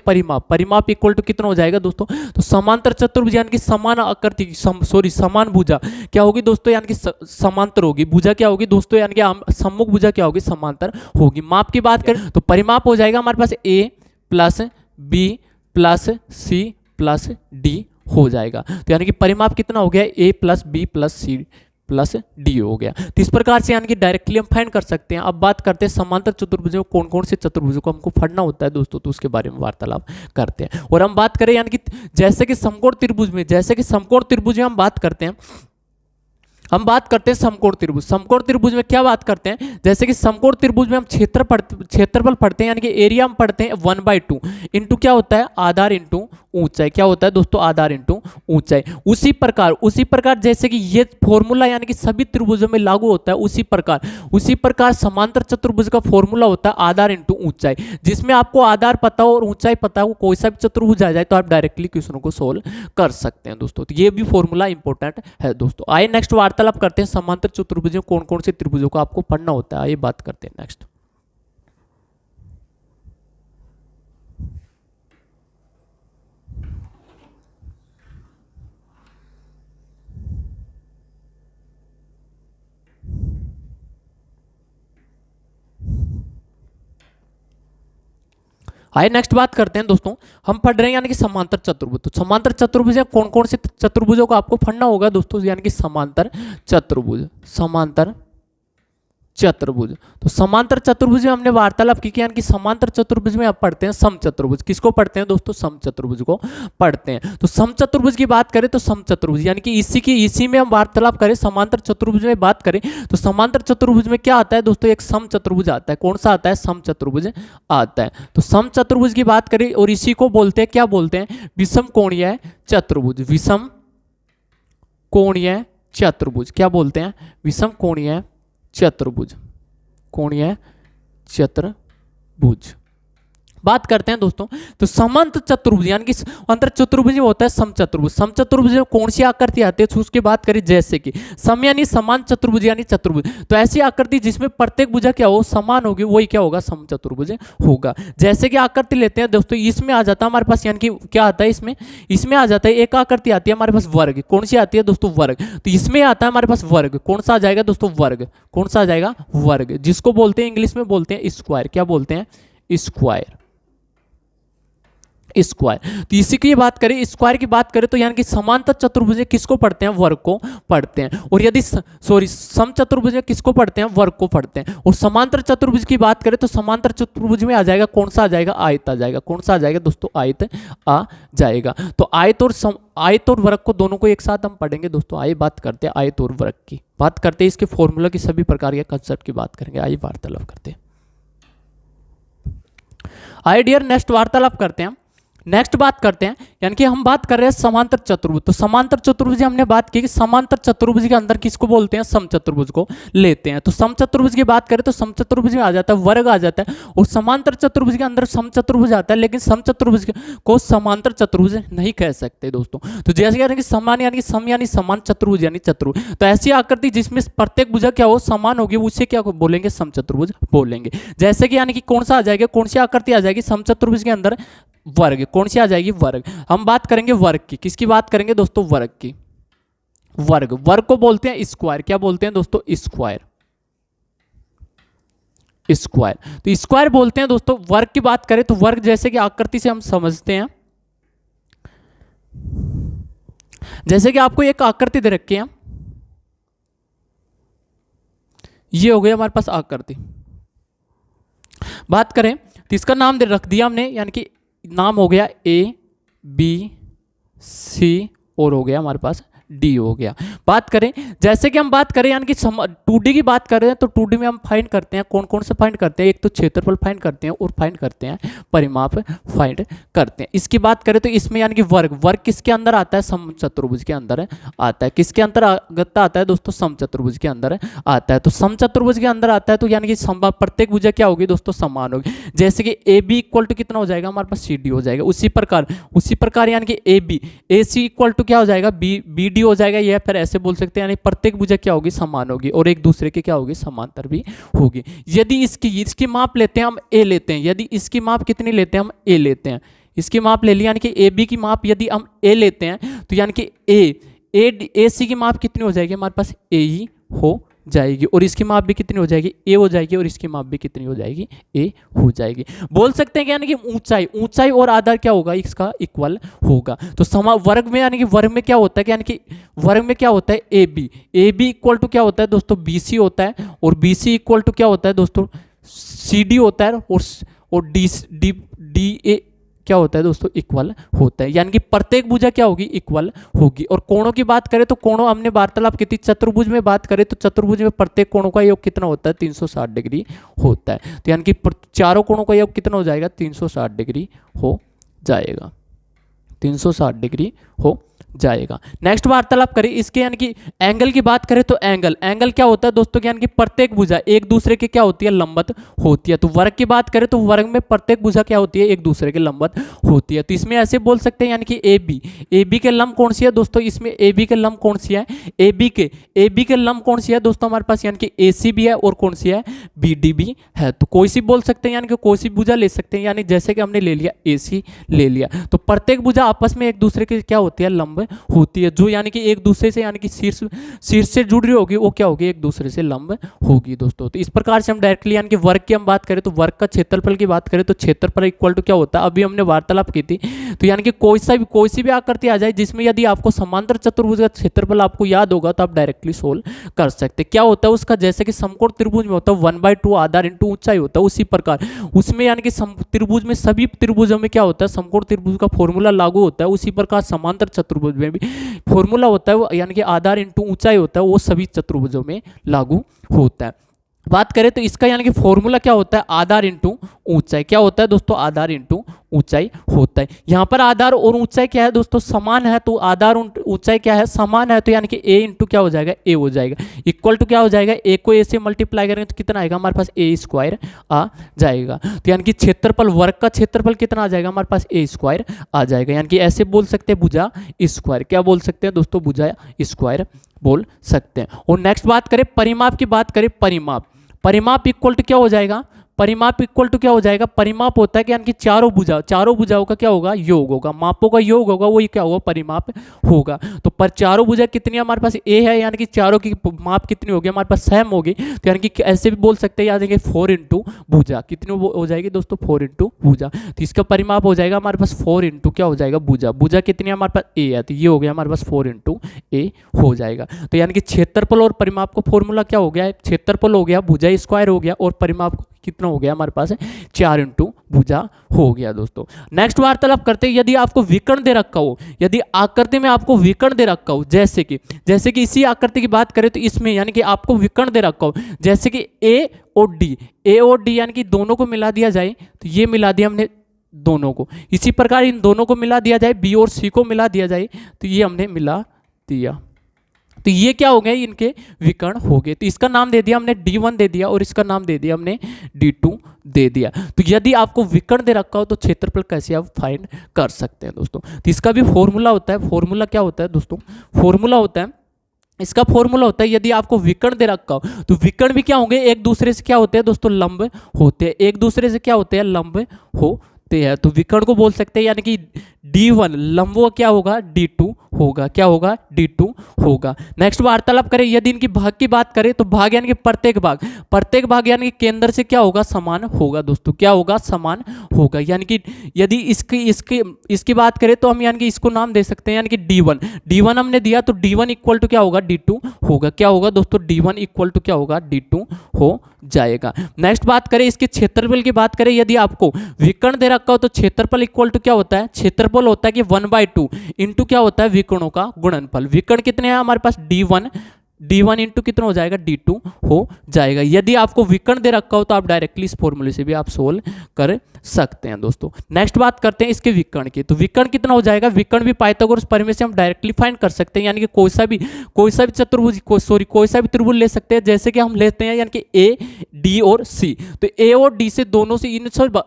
परिमाप इक्वल टू कितना हो जाएगा दोस्तों, तो समांतर चतुर्भुज यानी कि समान आकृति समान भुजा क्या होगी दोस्तों, यानी कि समांतर होगी। भुजा क्या होगी दोस्तों, यानी कि सम्मुख भुजा क्या होगी, समांतर होगी। माप की बात करें तो परिमाप हो जाएगा हमारे पास a plus b plus c plus d हो जाएगा। तो यानी कि परिमाप कितना हो गया, a plus b plus c plus D हो गया। तो इस प्रकार से यानी कि डायरेक्टली हम फाइंड कर सकते हैं। अब बात करते हैं समांतर चतुर्भुजों में कौन कौन से चतुर्भुजों को हमको पढ़ना होता है दोस्तों, तो उसके बारे में वार्तालाप करते हैं। और हम बात करें यानी कि जैसे कि समकोण त्रिभुज में हम बात करते हैं, समकोण त्रिभुज। समकोण त्रिभुज में क्या बात करते हैं, जैसे कि समकोण त्रिभुज में हम क्षेत्रफल पढ़ते हैं यानी कि एरिया हम पढ़ते हैं 1/2 इंटू क्या होता है, आधार इंटू ऊंचाई। क्या होता है दोस्तों, आधार इंटू ऊंचाई। उसी प्रकार जैसे कि ये फॉर्मूला यानी कि सभी त्रिभुजों में लागू होता है, उसी प्रकार समांतर चतुर्भुज का फॉर्मूला होता है आधार इंटू ऊंचाई, जिसमें आपको आधार पता हो और ऊंचाई पता हो, कोई सा भी चतुर्भुज आ जाए तो आप डायरेक्टली क्वेश्चनों को सोल्व कर सकते हैं दोस्तों। तो ये भी फॉर्मूला इंपॉर्टेंट है दोस्तों। आइए नेक्स्ट वार्तालाप करते हैं, समांतर चतुर्भुज में कौन कौन से त्रिभुजों को आपको पढ़ना होता है, आइए बात करते हैं नेक्स्ट। आइए नेक्स्ट बात करते हैं दोस्तों, हम पढ़ रहे हैं यानी कि समांतर चतुर्भुज। तो समांतर चतुर्भुज में कौन कौन से चतुर्भुजों को आपको पढ़ना होगा दोस्तों, यानी कि समांतर चतुर्भुज। तो समांतर चतुर्भुज में हमने वार्तालाप की यानी कि समांतर चतुर्भुज में आप पढ़ते हैं समचतुर्भुज। किसको पढ़ते हैं दोस्तों, समचतुर्भुज को पढ़ते हैं। तो समचतुर्भुज की बात करें तो समचतुर्भुज यानी कि इसी में हम वार्तालाप करें, समांतर चतुर्भुज में बात करें तो समांतर चतुर्भुज में क्या आता है दोस्तों, एक समचतुर्भुज आता है। कौन सा आता है, समचतुर्भुज आता है। तो समचतुर्भुज की बात करें और इसी को बोलते हैं, क्या बोलते हैं, विषम कोणीय चतुर्भुज। विषम कोणीय चतुर्भुज क्या बोलते हैं, विषम कोणीय चतुर्भुज। बात करते हैं दोस्तों, तो समांतर चतुर्भुज यानी कि अंतर चतुर्भुज होता है समचतुर्भुज। समचतुर्भुज में कौन सी आकृति आती है, तो उसकी बात करें जैसे कि सम यानी समान चतुर्भुज यानी चतुर्भुज। तो ऐसी आकृति जिसमें प्रत्येक भुजा क्या हो, समान होगी, वही क्या होगा, समचतुर्भुज होगा। जैसे कि आकृति लेते हैं दोस्तों, इसमें आ जाता है हमारे पास यानी कि क्या आता है, इसमें आ जाता है एक आकृति आती है हमारे पास वर्ग। कौन सी आती है दोस्तों, वर्ग। तो इसमें आता है हमारे पास वर्ग। कौन सा आ जाएगा दोस्तों, वर्ग। कौन सा आ जाएगा, वर्ग, जिसको बोलते हैं इंग्लिश में बोलते हैं स्क्वायर। क्या बोलते हैं, स्क्वायर। तो इसी की बात करें, स्क्वायर की बात करें तो यानी कि समांतर चतुर्भुज में किसको पढ़ते हैं, वर्ग को पढ़ते हैं। और यदि समचतुर्भुज में किसको पढ़ते हैं, वर्ग को पढ़ते हैं। और समांतर चतुर्भुज की बात करें तो समांतर चतुर्भुज में आ जाएगा, कौन सा आ जाएगा, आयत आ जाएगा। कौन सा आ जाएगा दोस्तों, आयत आ जाएगा। तो आयत और वर्ग को दोनों को एक साथ हम पढ़ेंगे दोस्तों। आइए बात करते हैं आयत और वर्ग की, बात करते हैं इसके फॉर्मूला की, सभी प्रकार के कंसेप्ट की बात करेंगे। आइए वार्तालाप करते हैं। आइए डियर नेक्स्ट वार्तालाप करते हैं। नेक्स्ट बात करते हैं यानी कि हम बात कर रहे हैं समांतर चतुर्भुज। तो समांतर चतुर्भुज हमने बात की कि समांतर चतुर्भुज के अंदर किसको बोलते हैं, समचतुर्भुज को लेते हैं। तो समचतुर्भुज की बात करें तो समचतुर्भुज में आ जाता है वर्ग आ जाता है, और समांतर चतुर्भुज के अंदर समचतुर्भुज आता है, लेकिन समचतुर्भुज को समांतर चतुर्भुज नहीं कह सकते दोस्तों। तो जैसे यानी कि समान यानी कि सम यानी समान, चतुर्भुज यानी चतुर्भुज। तो ऐसी आकृति जिसमें प्रत्येक भुजा क्या हो, समान होगी, उसे क्या बोलेंगे, समचतुर्भुज बोलेंगे। जैसे कि यानी कि कौन सा आ जाएगा, कौन सी आकृति आ जाएगी समचतुर्भुज के अंदर, वर्ग। कौन सी आ जाएगी, वर्ग। हम बात करेंगे वर्ग की, किसकी बात करेंगे दोस्तों, वर्ग की। वर्ग को बोलते हैं स्क्वायर। क्या बोलते हैं दोस्तों, स्क्वायर। तो स्क्वायर बोलते हैं दोस्तों। वर्ग की बात करें तो वर्ग जैसे कि आकृति से हम समझते हैं, जैसे कि आपको एक आकृति दे रखी है, ये हो गया हमारे पास आकृति। बात करें तो इसका नाम दे रख दिया हमने, यानी कि नाम हो गया A B C और हो गया हमारे पास डी हो गया। बात करें जैसे कि हम बात करें यानी कि 2D की बात कर रहे हैं तो 2D में हम फाइंड करते हैं, कौन कौन से फाइंड करते हैं, एक तो क्षेत्रफल फाइंड करते हैं और फाइंड करते हैं परिमाप फाइंड करते हैं। इसकी बात करें तो इसमें यानी कि वर्ग किसके अंदर आता है, समचतुर्भुज के अंदर आता है। किसके अंतर्गत आता है दोस्तों, समचतुर्भुज के अंदर आता है। तो समचतुर्भुज के अंदर आता है तो यानी कि प्रत्येक भुजा क्या होगी दोस्तों, समान होगी। जैसे कि ए बी इक्वल टू कितना हो जाएगा हमारे पास, सी डी हो जाएगा। उसी प्रकार यानी कि A B A C equal to क्या हो जाएगा, बी डी हो जाएगा। या फिर ऐसे बोल सकते हैं यानी प्रत्येक भुजा क्या होगी, समान होगी और एक दूसरे के क्या होगी, समांतर भी होगी। यदि इसकी माप लेते हैं हम ए लेते हैं, यदि इसकी माप कितनी लेते हैं हम ए लेते हैं, इसकी माप ले ली यानी कि ए बी की माप यदि हम ए लेते हैं तो यानी कि ए सी की माप कितनी हो जाएगी हमारे पास, ए ही हो जाएगी और इसकी माप भी कितनी हो जाएगी, ए हो जाएगी और इसकी माप भी कितनी हो जाएगी, ए हो जाएगी। बोल सकते हैं कि यानी कि ऊंचाई और आधार क्या होगा, इसका इक्वल होगा। तो वर्ग में यानी कि वर्ग में क्या होता है, यानी कि वर्ग में क्या होता है, ए बी इक्वल टू क्या होता है दोस्तों, बी सी होता है और बी सी इक्वल टू क्या होता है दोस्तों, सी डी होता है और डी ए क्या होता है दोस्तों, इक्वल होता है। यानी कि प्रत्येक भुजा क्या होगी, इक्वल होगी। और कोणों की बात करें तो कोणों हमने वार्तालाप की थी। चतुर्भुज में बात करें तो चतुर्भुज में प्रत्येक कोणों का योग कितना होता है, 360 डिग्री होता है। तो यानी कि चारों कोणों का योग कितना हो जाएगा, 360 डिग्री हो जाएगा, 360 डिग्री हो जाएगा। नेक्स्ट वार्तालाप करें इसके यानी कि एंगल की बात करें तो एंगल क्या होता है दोस्तों, यानी कि प्रत्येक भुजा एक दूसरे के क्या होती है, लंबवत होती है। तो वर्ग की बात करें तो वर्ग में प्रत्येक भुजा क्या होती है, एक दूसरे के लंबवत होती है। तो इसमें ऐसे बोल सकते हैं यानी कि ए बी के लंब कौन सी है दोस्तों, इसमें ए बी के लंब कौन सी है, ए बी के लंब कौन सी है दोस्तों हमारे पास, यानी कि ए सी भी है और कौन सी है, बी डी भी है। तो कोई सी बोल सकते हैं यानी कि कोई सी भुजा ले सकते हैं, यानी जैसे कि हमने ले लिया ए सी ले लिया। तो प्रत्येक भुजा आपस में एक दूसरे के क्या होती है, लंब होती है। जो यानी कि एक दूसरे से यानी कि शीर्ष से जुड़ रही होगी वो क्या होगी, एक दूसरे से लंब होगी दोस्तों। तो इस प्रकार से हम डायरेक्टली यानी कि वर्ग की हम बात करें तो वर्ग का क्षेत्रफल की बात करें तो क्षेत्रफल इक्वल टू क्या होता है, अभी हमने वार्तालाप की थी। तो यानी कि कोई सी भी आकृति आ जाए जिसमें यदि आपको समांतर चतुर्भुज का क्षेत्रफल आपको याद होगा तो आप डायरेक्टली सोल्व कर सकते हैं। क्या होता है उसका, जैसे कि समकोण त्रिभुज में होता है 1/2 आधार इंटू ऊंचाई होता है, उसी प्रकार उसमें यानी कि त्रिभुज में सभी त्रिभुजों में क्या होता है, समकोण त्रिभुज का फॉर्मूला लागू होता है। उसी प्रकार समांतर चतुर्भुज में भी फॉर्मूला होता है यानी कि आधार इंटू ऊंचाई होता है, वो सभी चतुर्भुजों में लागू होता है। बात करें तो इसका यानी कि फॉर्मूला क्या होता है, आधार इंटू ऊंचाई। क्या होता है दोस्तों, आधार इंटू ऊंचाई होता है। यहाँ पर आधार और ऊंचाई क्या है दोस्तों, समान है। तो आधार ऊंचाई क्या है, समान है। तो यानी कि ए इंटू क्या हो जाएगा, ए हो जाएगा। इक्वल टू क्या हो जाएगा, ए को ए से मल्टीप्लाई करेंगे तो कितना आएगा हमारे पास, ए स्क्वायर आ जाएगा। तो यानी कि क्षेत्रफल, वर्ग का क्षेत्रफल कितना आ जाएगा हमारे पास, ए स्क्वायर आ जाएगा। यानी कि ऐसे बोल सकते हैं भुजा स्क्वायर। क्या बोल सकते हैं दोस्तों, भुजा स्क्वायर बोल सकते हैं। और नेक्स्ट बात करें परिमाप की, बात करें परिमाप इक्वल टू क्या हो जाएगा, परिमाप इक्वल टू क्या हो जाएगा, परिमाप होता है कि यानी कि चारों भुजाओं का क्या होगा, योग होगा, मापों का योग होगा, वही क्या होगा, परिमाप होगा। तो पर चारों भुजा कितनी हमारे पास, ए है, यानी कि चारों की माप कितनी होगी हमारे पास, सेम होगी। तो यानी कि ऐसे भी बोल सकते हैं, याद रखिए 4 इंटू भुजा कितनी हो जाएगी दोस्तों, 4 इंटू भुजा। तो इसका परिमाप हो जाएगा हमारे पास 4 इंटू क्या हो जाएगा, भुजा कितनी हमारे पास, ए है। तो ये हो गया हमारे पास 4 इंटू ए हो जाएगा। तो यानी कि क्षेत्रफल और परिमाप का फॉर्मूला क्या हो गया है, क्षेत्रफल हो गया, भुजा स्क्वायर हो गया और परिमाप कितना हो गया हमारे पास, 4 इंटू भुजा हो गया दोस्तों। नेक्स्ट वार्तालाप करते हैं, यदि आपको विकर्ण दे रखा हो, यदि आकृति में आपको विकर्ण दे रखा हो, जैसे कि इसी आकृति की बात करें तो इसमें यानी कि आपको विकर्ण दे रखा हो, जैसे कि ए और डी यानी कि दोनों को मिला दिया जाए, तो ये मिला दिया हमने दोनों को। इसी प्रकार इन दोनों को मिला दिया जाए, बी और सी को मिला दिया जाए, तो ये हमने मिला दिया। तो ये क्या हो गए, इनके विकर्ण हो गए। तो इसका नाम दे दिया हमने D1 दे दिया और इसका नाम दे दिया हमने D2 दे दिया। तो यदि आपको विकर्ण दे रखा हो तो क्षेत्रफल कैसे आप फाइंड कर सकते हैं दोस्तों। तो इसका भी फॉर्मूला होता है। फॉर्मूला क्या होता है दोस्तों, फॉर्मूला होता है, इसका फॉर्मूला होता है, यदि आपको विकर्ण दे रखा हो तो विकर्ण भी क्या होंगे, एक दूसरे से क्या होते हैं दोस्तों, लंब होते हैं। एक दूसरे से क्या होते हैं, लंब होते हैं। तो विकर्ण को बोल सकते हैं यानी कि D1 लंबो क्या होगा, D2 होगा। क्या होगा, D2 होगा। नेक्स्ट वार्तालाप करें, यदि इनकी भाग की बात करें तो भाग यानी कि प्रत्येक भाग यानी कि केंद्र से क्या होगा, समान होगा दोस्तों। क्या होगा, समान होगा। यानी कि यदि इसकी बात करें तो हम यानी कि इसको नाम दे सकते हैं यानी कि D1 हमने दिया तो D1 इक्वल टू क्या होगा, D2 होगा। क्या होगा दोस्तों, D1 इक्वल टू क्या होगा, D2 हो जाएगा। नेक्स्ट बात करें इसके क्षेत्रफल की बात करें, यदि आपको विकर्ण दे रखा हो तो क्षेत्रफल इक्वल टू क्या होता है, क्षेत्रफल होता है कि 1/2 इंटू क्या होता है, विकर्णों का गुणनफल। विकर्ण कितने हैं हमारे पास, D1 इंटू कितना हो जाएगा, D2 हो जाएगा। यदि आपको विकर्ण दे रखा हो तो आप डायरेक्टली इस फॉर्मूले से भी आप सोल्व कर सकते हैं दोस्तों। नेक्स्ट बात करते हैं इसके विकर्ण की, तो विकर्ण कितना हो जाएगा, विकर्ण भी पाइथागोरस प्रमेय से हम डायरेक्टली फाइंड कर सकते हैं, यानी कि कोई सा भी चतुर्भुज कोई सा भी त्रिभुज ले सकते हैं। जैसे कि हम लेते हैं यानी कि ए, डी और सी, तो ए और डी से दोनों से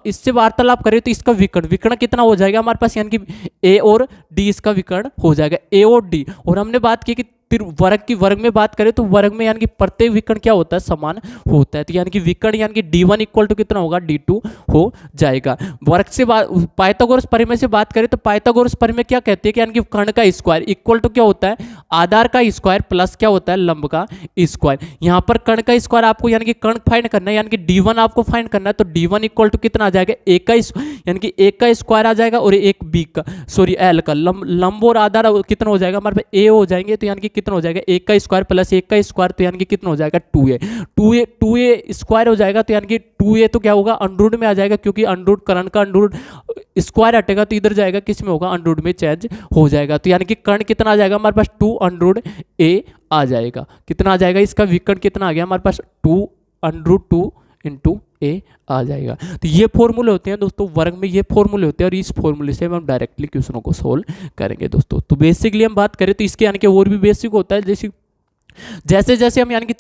इससे वार्तालाप करें तो इसका विकर्ण कितना हो जाएगा हमारे पास, यानी कि ए और डी इसका विकर्ण हो जाएगा, ए और डी। और हमने बात की कि वर्ग में बात करें तो वर्ग में यानी कि प्रत्येक विकर्ण क्या होता है, समान होता है। तो यानी कि विकर्ण यानी कि D1 इक्वल टू कितना होगा, D2 हो जाएगा। वर्ग से पाइथागोरस प्रमेय से बात करें तो पाइथागोरस प्रमेय क्या कहती है कि यानी कि कर्ण का स्क्वायर इक्वल टू क्या होता है, आधार का स्क्वायर प्लस क्या होता है, लंब का स्क्वायर। यहाँ पर कर्ण का स्क्वायर आपको यानी कि कर्ण फाइंड करना है, यानी कि D1 आपको फाइंड करना है, तो D1 इक्वल टू कितना आ जाएगा, ए का यानी कि एक का स्क्वायर आ जाएगा और एक बी का एल का लंब और आधार कितना हो जाएगा हमारे पास, ए हो जाएंगे। तो यानी कि कितना हो जाएगा, एक का स्क्वायर प्लस एक का स्क्वायर, तो यानी कि कितना हो जाएगा, 2a स्क्वायर हो जाएगा। तो यानी कि 2a तो क्या होगा, अंडररूट में आ जाएगा, क्योंकि अंडररूट कर्ण का अंडररूट स्क्वायर हटेगा तो इधर जाएगा, किस में होगा, अंडररूट में चेंज हो जाएगा। तो यानी कि कर्ण कितना आ जाएगा हमारे पास, 2√a आ जाएगा। कितना आ जाएगा, इसका विकर्ण कितना आ गया हमारे पास, 2√2 इंटू ए आ जाएगा। तो ये फॉर्मूले होते हैं दोस्तों, वर्ग में ये फॉर्मूले होते हैं और इस फॉर्मूले से हम डायरेक्टली क्वेश्चनों को सोल्व करेंगे दोस्तों। तो बेसिकली हम बात करें तो इसके यानी कि और भी बेसिक होता है, जैसे जैसे हम यानी कि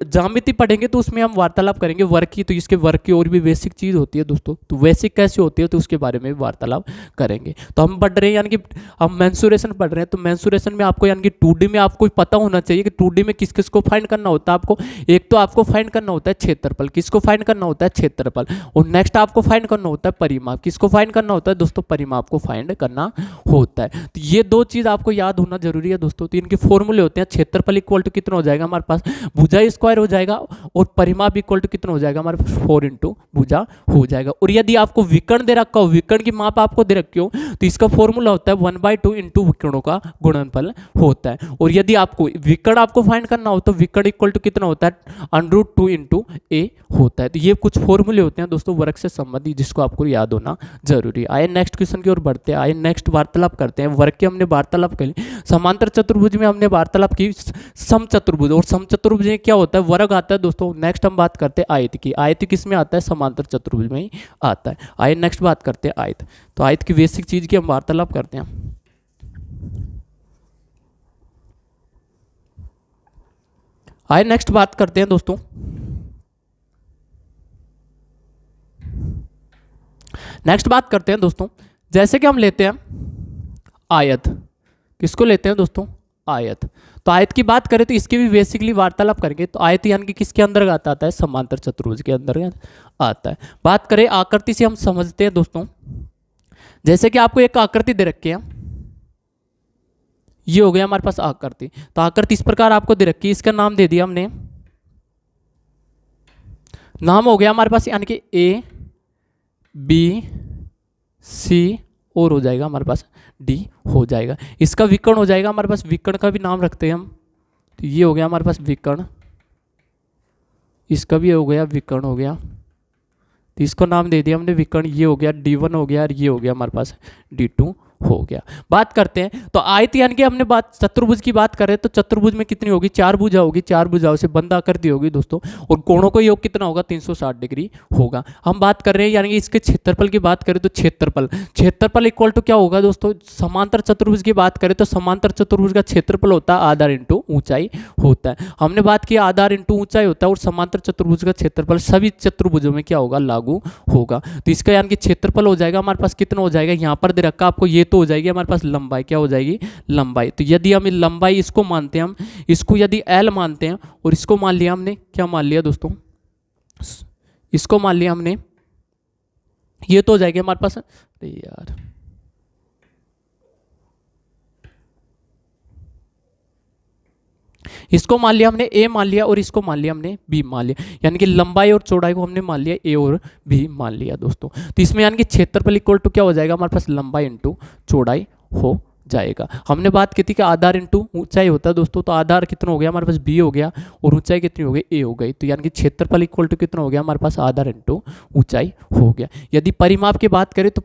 ज्यामिति पढ़ेंगे तो उसमें हम वार्तालाप करेंगे वर्ग की, तो इसके वर्ग की और भी बेसिक चीज होती है दोस्तों। तो बेसिक कैसे होती है तो उसके बारे में भी वार्तालाप करेंगे। तो हम पढ़ रहे हैं यानी कि हम मेंसुरेशन पढ़ रहे हैं, तो मेंसुरेशन में आपको यानी कि 2D में आपको पता होना चाहिए कि 2D में किस किस को फाइंड करना होता है आपको। एक तो आपको फाइंड करना होता है क्षेत्रफल, किसको फाइंड करना होता है, क्षेत्रफल। और नेक्स्ट आपको फाइंड करना होता है परिमाप, किसको फाइंड करना होता है दोस्तों, परिमाप को फाइंड करना होता है। तो ये दो चीज आपको याद होना जरूरी है दोस्तों। तो इनके फॉर्मूले होते हैं, क्षेत्रफल इक्वल टू कितना हो जाएगा हमारे पास, भुजा स्क्वायर हो जाएगा, और परिमाप इक्वल टू कितना हो जाएगा हमारे पास, 4 इंटू भुजा हो जाएगा। और यदि आपको विकर्ण दे रखा हो, विकर्ण की माप आपको दे रखी हो, तो इसका फॉर्मूला होता है 1/2 इंटू विकर्णों का गुणनफल होता है। और यदि आपको विकर्ण आपको फाइंड करना हो तो विकर्ण इक्वल टू कितना होता है, √2 इंटू ए होता है। तो ये कुछ फॉर्मूले होते हैं दोस्तों वर्ग से संबंधित, जिसको आपको याद होना जरूरी है। आइए नेक्स्ट क्वेश्चन की ओर बढ़ते हैं, आइए नेक्स्ट वार्तालाप करते हैं। वर्ग की हमने वार्तालाप करी, समांतर चतुर्भुज में हमने वार्तालाप की समचतुर्भुज, और समचतुर्भुज में क्या होता है, वर्ग आता है दोस्तों। नेक्स्ट हम बात करते हैं आयत की, आयत किस में आता है, समांतर चतुर्भुज में ही आता है। आइए नेक्स्ट बात करते हैं आयत। तो आयत की बेसिक चीज की हम वार्तालाप करते हैं। आइए नेक्स्ट बात करते हैं दोस्तों, नेक्स्ट बात करते हैं दोस्तों, जैसे कि हम लेते हैं आयत, किसको लेते हैं दोस्तों, आयत। तो आयत की बात करें तो इसकी भी बेसिकली वार्तालाप करेंगे। तो आयत यानी कि किसके अंतर्गत आता है, समांतर चतुर्भुज के अंतर्गत आता है। बात करें आकृति से हम समझते हैं दोस्तों, जैसे कि आपको एक आकृति दे रखी है, ये हो गया हमारे पास आकृति। तो आकृति इस प्रकार आपको दे रखी है, इसका नाम दे दिया हमने, नाम हो गया हमारे पास यानी कि A B C और हो जाएगा हमारे पास D हो जाएगा। इसका विकर्ण हो जाएगा हमारे पास, विकर्ण का भी नाम रखते हैं हम। तो ये हो गया हमारे पास विकर्ण, इसका भी हो गया विकर्ण हो गया, तो इसको नाम दे दिया हमने विकर्ण। ये हो गया D1 हो गया, और ये हो गया हमारे पास D2 हो गया। बात करते हैं तो आयत यानी कि हमने बात चतुर्भुज की बात करें तो चतुर्भुज में कितनी होगी, 4 भुजा होगी, 4 भुजाओं से बंद आकृति होगी दोस्तों, और कोणों का योग कितना होगा, 360 डिग्री होगा। हम बात कर रहे हैं यानी कि इसके क्षेत्रफल की बात करें तो क्षेत्रफल इक्वल टू क्या होगा दोस्तों, समांतर चतुर्भुज की बात करें तो समांतर चतुर्भुज का क्षेत्रफल होता है आधार इंटू ऊंचाई होता है। हमने बात की आधार इंटू ऊंचाई होता है, और समांतर चतुर्भुज का क्षेत्रफल सभी चतुर्भुजों में क्या होगा, लागू होगा। तो इसका यानी कि क्षेत्रफल हो जाएगा हमारे पास कितना हो जाएगा, यहाँ पर दे रखा आपको, ये तो हो जाएगी हमारे पास लंबाई, क्या हो जाएगी, लंबाई। तो यदि हम लंबाई इसको मानते हैं, हम इसको यदि L मानते हैं, और इसको मान लिया हमने, क्या मान लिया दोस्तों, इसको मान लिया हमने, ये तो हो जाएगी हमारे पास, अरे यार इसको मान लिया हमने A मान लिया, और इसको मान लिया हमने B मान लिया, यानी कि लंबाई और चौड़ाई को हमने मान लिया A और B मान लिया दोस्तों। तो इसमें यानी कि क्षेत्रफल इक्वल टू क्या हो जाएगा हमारे पास, लंबाई इंटू चौड़ाई हो जाएगा। हमने बात की थी कि आधार इंटू ऊंचाई होता है दोस्तों, तो आधार कितना हो गया हमारे पास बी हो गया और ऊंचाई कितनी हो गई ए हो गई, तो यानी कि क्षेत्रफल इक्वल टू कितना हो गया हमारे पास आधार इंटू ऊंचाई हो गया। यदि परिमाप की बात करें तो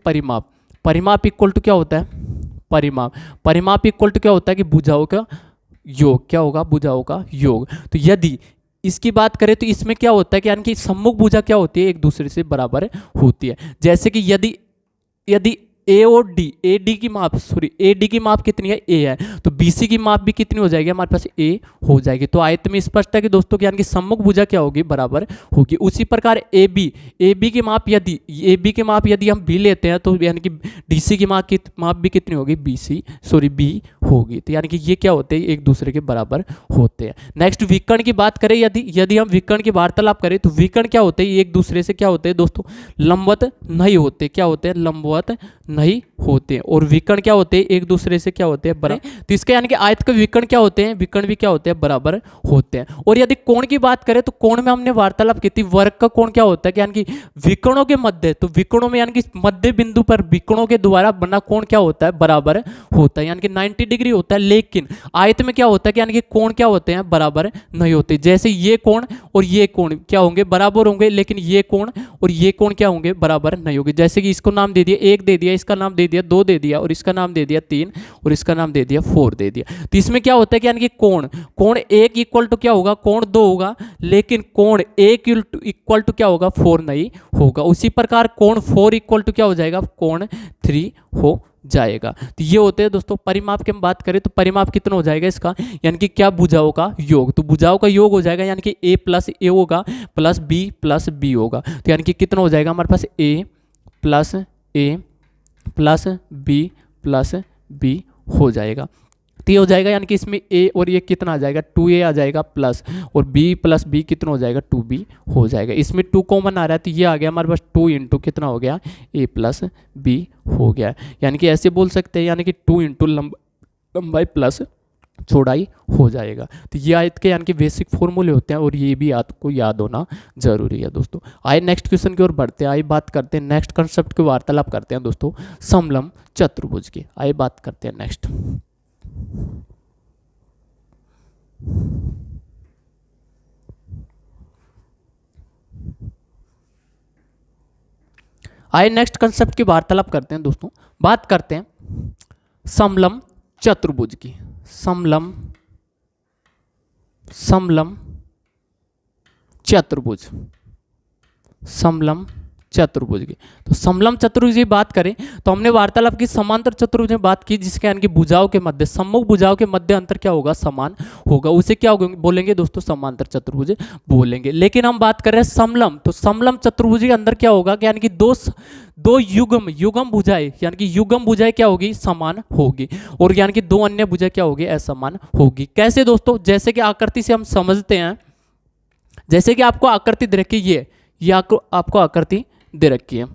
परिमाप इक्वल टू क्या होता है, परिमाप इक्वल टू क्या होता है कि भुजाओं का योग, क्या होगा भुजाओं का योग। तो यदि इसकी बात करें तो इसमें क्या होता है कि यानी कि सम्मुख भुजा क्या होती है एक दूसरे से बराबर होती है। जैसे कि यदि ए और डी, ए डी की माप ए डी की माप कितनी है ए है, तो बी सी की माप भी कितनी हो जाएगी हमारे पास ए हो जाएगी। तो आयत में स्पष्ट है कि दोस्तों यानी कि सम्मुख भुजा क्या होगी बराबर होगी। उसी प्रकार ए बी की माप यदि हम बी लेते हैं तो यानी कि डी सी की माप भी कितनी होगी बी होगी। तो यानी कि ये क्या होते हैं एक दूसरे के बराबर होते हैं। नेक्स्ट विकर्ण की बात करें, यदि हम विकर्ण की वार्तालाप करें तो विकर्ण क्या होते हैं एक दूसरे से क्या होते हैं दोस्तों लंबवत नहीं होते, क्या होते हैं लंबवत नहीं होते हैं। और विकर्ण क्या होते हैं एक दूसरे से क्या होते हैं बराबर। तो इसके यानी कि आयत के विकर्ण क्या होते हैं, विकर्ण भी क्या होते हैं बराबर होते हैं। और यदि कोण की बात करें तो कोण में हमने वार्तालाप की थी, वर्ग का कोण क्या होता है कि यानी कि विकर्णों के मध्य, तो विकर्णों में यानी कि मध्य बिंदु पर विकर्णों के द्वारा बना कोण क्या होता है बराबर होता है, यानी कि 90 डिग्री होता है। लेकिन आयत में क्या होता है कि यानी कि कोण क्या होते हैं बराबर नहीं होते। जैसे ये कोण और ये कोण क्या होंगे बराबर होंगे, लेकिन ये कोण और ये कोण क्या होंगे बराबर नहीं होंगे। जैसे कि इसको नाम दे दिया 1 दे दिया, इसका नाम दे दिया 2 दे दिया, और इसका नाम दे दिया 3 और इसका नाम दे दिया 4 दे दिया। तो इसमें क्या होता है कि यानी कि कोण 1 इक्वल टू क्या होगा कोण 2 होगा, लेकिन कोण 1 इक्वल टू क्या होगा 4 नहीं होगा। उसी प्रकार कोण 4 इक्वल टू क्या हो जाएगा कोण 3 हो जाएगा। तो ये होते हैं दोस्तों परिमाप की हम बात करें तो परिमाप कितना हो जाएगा इसका, यानी कि क्या भुजाओं का योग। तो भुजाओं का योग हो जाएगा यानी कि a प्लस ए होगा प्लस बी होगा। तो यानी कि कितना हो जाएगा हमारे पास a प्लस बी हो जाएगा। तो ये हो जाएगा यानी कि इसमें a और ये कितना आ जाएगा 2a आ जाएगा प्लस, और b प्लस बी कितना हो जाएगा 2b हो जाएगा। इसमें 2 कॉमन आ रहा है तो ये आ गया हमारे पास 2 इंटू कितना हो गया a प्लस b हो गया। यानी कि ऐसे बोल सकते हैं यानी कि 2 इंटू लंबाई प्लस चौड़ाई हो जाएगा। तो ये आयत के यानी कि बेसिक फॉर्मूले होते हैं और ये भी आपको याद होना जरूरी है दोस्तों। आइए नेक्स्ट क्वेश्चन की ओर बढ़ते हैं। आइए बात करते हैं नेक्स्ट कंसेप्ट की वार्तालाप करते हैं दोस्तों समलंब चतुर्भुज की। आइए बात करते हैं नेक्स्ट। आइए नेक्स्ट कंसेप्ट की वार्तालाप करते हैं दोस्तों। बात करते हैं समलंब चतुर्भुज की। समलंब चतुर्भुज की। तो समलंब चतुर्भुज की बात करें तो हमने वार्तालाप की समांतर चतुर्भुज में बात की, जिसके यानी कि भुजाओं के मध्य सम्मुख भुजाओं के मध्य अंतर क्या होगा समान होगा, उसे क्या बोलेंगे दोस्तों समांतर चतुर्भुज बोलेंगे। लेकिन हम बात कर रहे हैं समलंब, तो समलंब चतुर्भुज के अंदर क्या होगा कि यानी कि दो युग्म भुजाएं, यानी कि युग्म भुजाएं क्या होगी समान होगी, और यानी कि 2 अन्य भुजाएं क्या होगी असमान होगी। कैसे दोस्तों, जैसे कि आकृति से हम समझते हैं, जैसे कि आपको आकृति दे रखी है, ये आपको आकृति दे रखी है।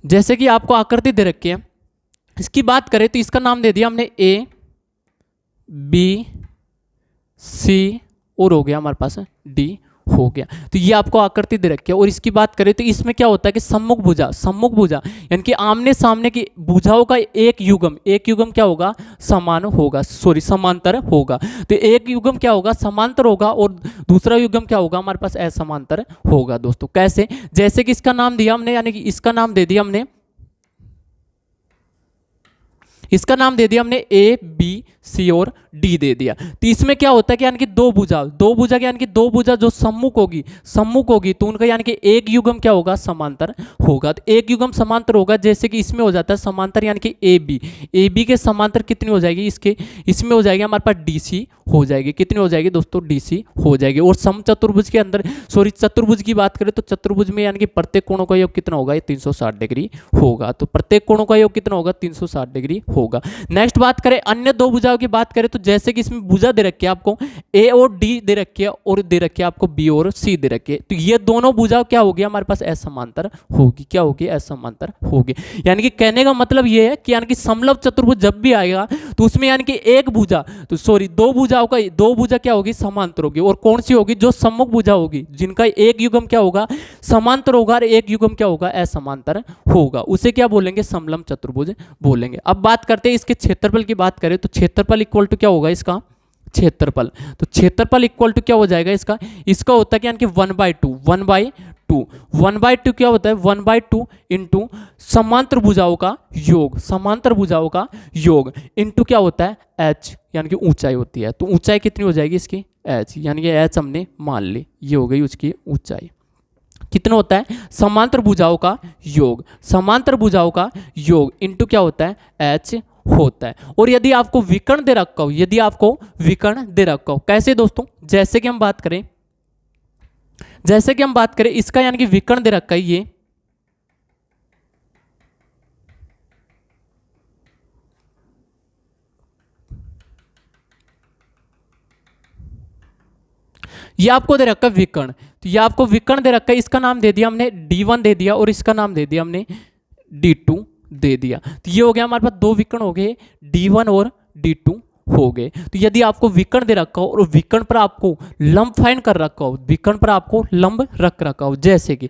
जैसे कि आपको आकृति दे रखी है, इसकी बात करें तो इसका नाम दे दिया हमने ए बी सी और हो गया हमारे पास डी हो गया। तो ये आपको आकृति दे रखी है। और इसकी बात करें तो इसमें क्या होता है कि सम्मुख भुजा यानी कि आमने सामने की भुजाओं का एक युग्म क्या होगा समांतर होगा। तो एक युग्म क्या होगा समांतर होगा और दूसरा युग्म क्या होगा हमारे पास असमांतर होगा दोस्तों। कैसे, जैसे कि इसका नाम दिया हमने, यानी कि इसका नाम दे दिया हमने ए बी सी और डी दे दिया। तो इसमें क्या होता है कि यानी कि दो भुजा यानी कि दो भुजा जो सम्मुख होगी तो उनका यानी कि एक युग्म क्या होगा समांतर होगा। तो एक युग्म समांतर होगा, जैसे कि इसमें हो जाता है समांतर यानी कि ए बी के समांतर कितनी हो जाएगी इसमें हो जाएगी हमारे पास डी सी हो जाएगी। कितनी हो जाएगी दोस्तों डी सी हो जाएगी। और समचतुर्भुज के अंदर चतुर्भुज की बात करें तो चतुर्भुज में यानी कि प्रत्येक कोणों का योग कितना होगा 360 डिग्री होगा। तो प्रत्येक कोणों का योग कितना होगा 360 डिग्री होगा। नेक्स्ट बात करें अन्य दो भुजाओं की बात करें तो जैसे कि इसमें भुजा दे रखी है आपको ए और डी दे रखी है और दे रखी है आपको बी और सी दे रखी है, तो ये दोनों भुजा क्या होगी हमारे पास असमांतर होगी, क्या होगी असमांतर होगी। यानी कि कहने का मतलब ये है कि यानी कि समलंब चतुर्भुज जब भी आएगा तो उसमें यानी कि एक भुजा तो सॉरी दो भुजाओं का दो भुजा क्या होगी समांतर होगी, और कौन सी होगी जो सम्मुख भुजा होगी जिनका एक युग्म क्या होगा समांतर होगा और एक युग्म क्या होगा असमांतर होगा, उसे क्या बोलेंगे समलंब चतुर्भुज बोलेंगे। अब बात करते हैं इसके क्षेत्रफल की बात करें तो क्षेत्रफल इक्वल टू क्या होगा इसका क्षेत्रफल, तो क्षेत्रफल इक्वल टू क्या हो जाएगा इसका, इसका होता है कि यानी कि 1/2 क्या होता है 1/2 इंटू समांतर भुजाओं का योग, समांतर भुजाओं का योग इंटू क्या होता है h यानी कि ऊंचाई होती है, तो ऊंचाई कितनी हो जाएगी इसकी h, यानी कि h हमने मान ली, ये हो गई उसकी ऊंचाई। कितना होता है समांतर भुजाओं का योग, समांतर भुजाओं का योग इंटू क्या होता है h होता है। और यदि आपको विकर्ण दे रखा हो, यदि आपको विकर्ण दे रखा हो कैसे दोस्तों, जैसे कि हम बात करें, जैसे कि हम बात करें इसका यानी कि विकर्ण दे रखा है ये आपको दे रखा है विकर्ण, तो ये आपको विकर्ण दे रखा है, इसका नाम दे दिया हमने D1 दे दिया और इसका नाम दे दिया हमने D2 दे दिया, तो ये हो गया हमारे पास दो विकर्ण हो गए D1 और D2 हो गए। तो यदि आपको विकर्ण दे रखा हो और विकर्ण पर आपको लंब फाइंड कर रखा हो, विकर्ण पर आपको लंब रख रखा हो, जैसे कि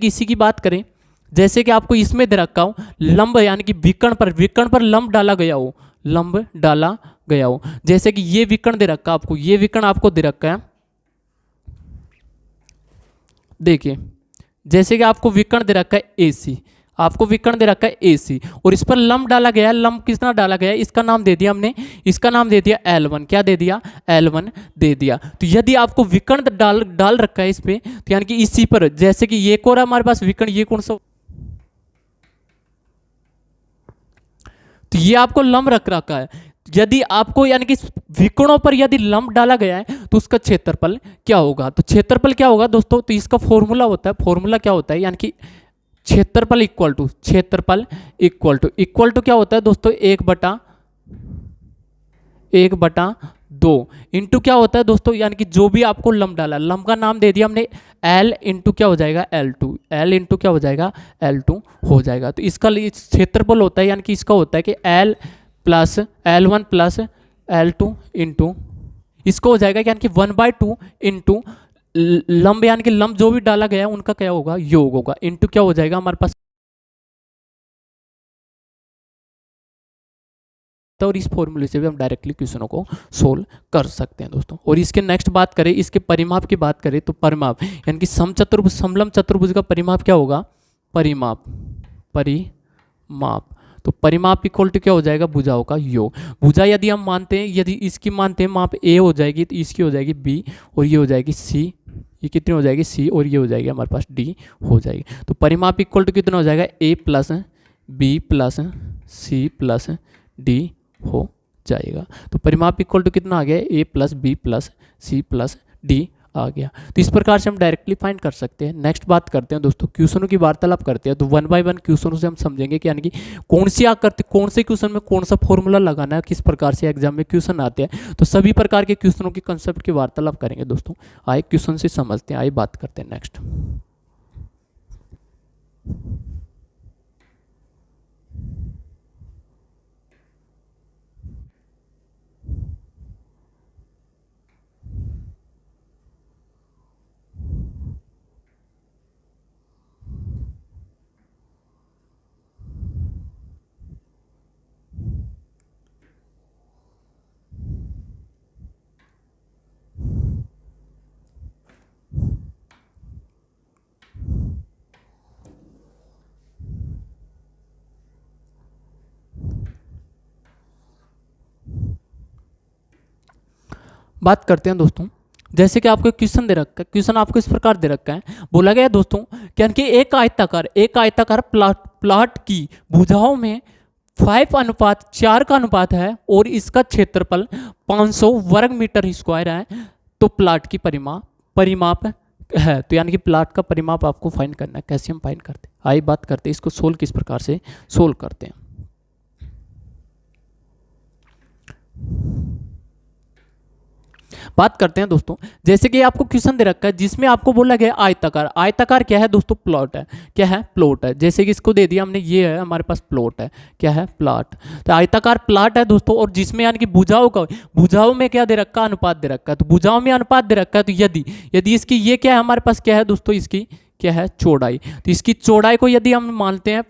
इसी की बात करें, जैसे कि आपको इसमें दे रखा हो लंब यानी कि विकर्ण पर लंब डाला गया हो, लंब डाला गया हो, जैसे कि ये विकर्ण दे रखा आपको, ये विकर्ण आपको दे रखा है, देखिए जैसे कि आपको विकर्ण दे रखा है AC, आपको विकर्ण दे रखा है AC और इस पर लंब डाला गया है, लंब कितना डाला गया है इसका नाम दे दिया हमने, इसका नाम दे दिया L1, क्या दे दिया L1 दे दिया। तो यदि आपको विकर्ण डाल रखा है इस पे, तो यानी कि इसी पर जैसे कि ये को हमारे पास विकर्ण, ये कौन सा, तो ये आपको लंब रख रखा है, यदि आपको यानी कि विकर्णों पर यदि लंब डाला गया है तो उसका क्षेत्रफल क्या होगा, तो क्षेत्रफल क्या होगा दोस्तों, तो इसका फॉर्मूला होता है, फॉर्मूला क्या होता है यानी कि क्षेत्रफल इक्वल टू क्या होता है दोस्तों 1/2 इंटू क्या होता है दोस्तों, यानी कि जो भी आपको लंब डाला, लंब का नाम दे दिया हमने L इंटू क्या हो जाएगा L2, L इंटू क्या हो जाएगा L2 हो जाएगा। तो इसका क्षेत्रफल होता है यानी कि इसका होता है कि L plus L1 plus L2 into इसको हो जाएगा यानी कि 1/2 इंटू लंब यानी कि लंब जो भी डाला गया है उनका क्या होगा योग होगा, इंटू क्या हो जाएगा हमारे पास, और इस फॉर्मूले से भी हम डायरेक्टली क्वेश्चनों को सोल्व कर सकते हैं दोस्तों। और इसके नेक्स्ट बात करें, इसके परिमाप की बात करें तो परिमाप यानी कि समलंब चतुर्भुज का परिमाप क्या होगा, परिमाप तो परिमाप इक्वल टू क्या हो जाएगा भुजाओं का योग। भुजा यदि हम मानते हैं, यदि इसकी मानते हैं माप A हो जाएगी तो इसकी हो जाएगी B और ये हो जाएगी C, ये कितनी हो जाएगी C और ये हो जाएगी हमारे पास D हो जाएगी। तो परिमाप इक्वल टू कितना हो जाएगा A plus B plus C plus D हो जाएगा। तो परिमाप इक्वल टू कितना आ गया A plus B plus C plus D आ गया। तो इस प्रकार से हम डायरेक्टली फाइंड कर सकते हैं। नेक्स्ट बात करते हैं दोस्तों क्वेश्चनों की वार्तालाप करते हैं, तो 1 बाय 1 क्वेश्चनों से हम समझेंगे कि यानी कि कौन सी आकृति कौन से क्वेश्चन में कौन सा फॉर्मूला लगाना है, किस प्रकार से एग्जाम में क्वेश्चन आते हैं, तो सभी प्रकार के क्वेश्चनों के कंसेप्ट की वार्तालाप करेंगे दोस्तों। आइए क्वेश्चन से समझते हैं, आइए बात करते हैं नेक्स्ट। बात करते हैं दोस्तों, जैसे कि आपको क्वेश्चन दे रखा है, क्वेश्चन आपको इस प्रकार दे रखा है, बोला गया दोस्तों कि एक आयताकार प्लॉट की भुजाओं में 5:4 का अनुपात है और इसका क्षेत्रफल 500 वर्ग मीटर स्क्वायर है, तो प्लॉट की परिमाप है, तो यानी कि प्लॉट का परिमाप आपको फाइंड करना है। कैसे हम फाइंड करते हैं, आइए बात करते हैं इसको सोल्व किस प्रकार से सोल्व करते हैं। बात करते हैं दोस्तों, जैसे कि आपको क्वेश्चन दे रखा है जिसमें आपको बोला गया आयताकार। आयताकार क्या है दोस्तों? प्लॉट है। क्या है? प्लॉट है। जैसे कि इसको दे दिया हमने, ये है हमारे पास प्लॉट है। क्या है? प्लॉट। तो आयताकार प्लॉट है दोस्तों, और जिसमें यानी कि भुजाओं का, भुजाओं में क्या दे रखा है? अनुपात दे रखा है। तो भुजाओं में अनुपात दे रखा है, तो यदि इसकी ये क्या है हमारे पास, क्या है दोस्तों? इसकी क्या है? चौड़ाई। तो इसकी चौड़ाई को यदि हम मानते हैं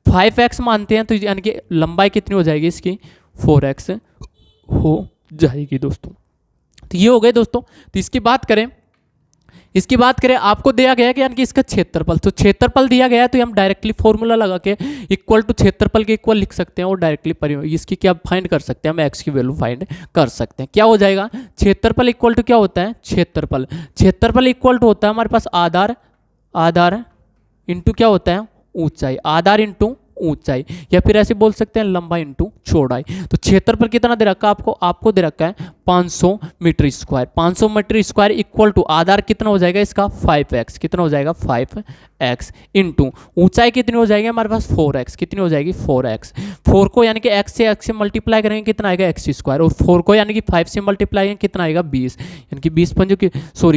5x मानते हैं, तो यानी कि लंबाई कितनी हो जाएगी इसकी? 4x हो जाएगी दोस्तों। तो ये हो गए दोस्तों। तो इसकी बात करें, आपको दिया गया है कि यानी कि इसका क्षेत्रफल, तो क्षेत्रफल दिया गया है, तो हम डायरेक्टली फॉर्मूला लगा के इक्वल टू क्षेत्रफल के इक्वल लिख सकते हैं, और डायरेक्टली इसकी क्या फाइंड कर सकते हैं? हम एक्स की वैल्यू फाइंड कर सकते हैं। क्या हो जाएगा? क्षेत्रफल इक्वल टू क्या होता है? क्षेत्रफल इक्वल टू होता है हमारे पास आधार इंटू क्या होता है? ऊंचाई। आधार इंटू ऊंचाई, या फिर ऐसे बोल सकते हैं लंबाई इंटू चौड़ाई। तो क्षेत्रफल कितना दे रखा है आपको दे रखा है 500 metre square. 500 metre square equal to आधार कितना हो जाएगा इसका? 5x। कितना हो जाएगा? 5x इंटू ऊंचाई कितनी हो जाएगी हमारे पास? 4x। कितनी हो जाएगी? 4x। 4 को यानी कि x से मल्टीप्लाई करेंगे, कितना आएगा? x square. और 4 को यानी कि 5 से मल्टीप्लाई करेंगे, कितना आएगा? 20। यानी कि 20 पंजों की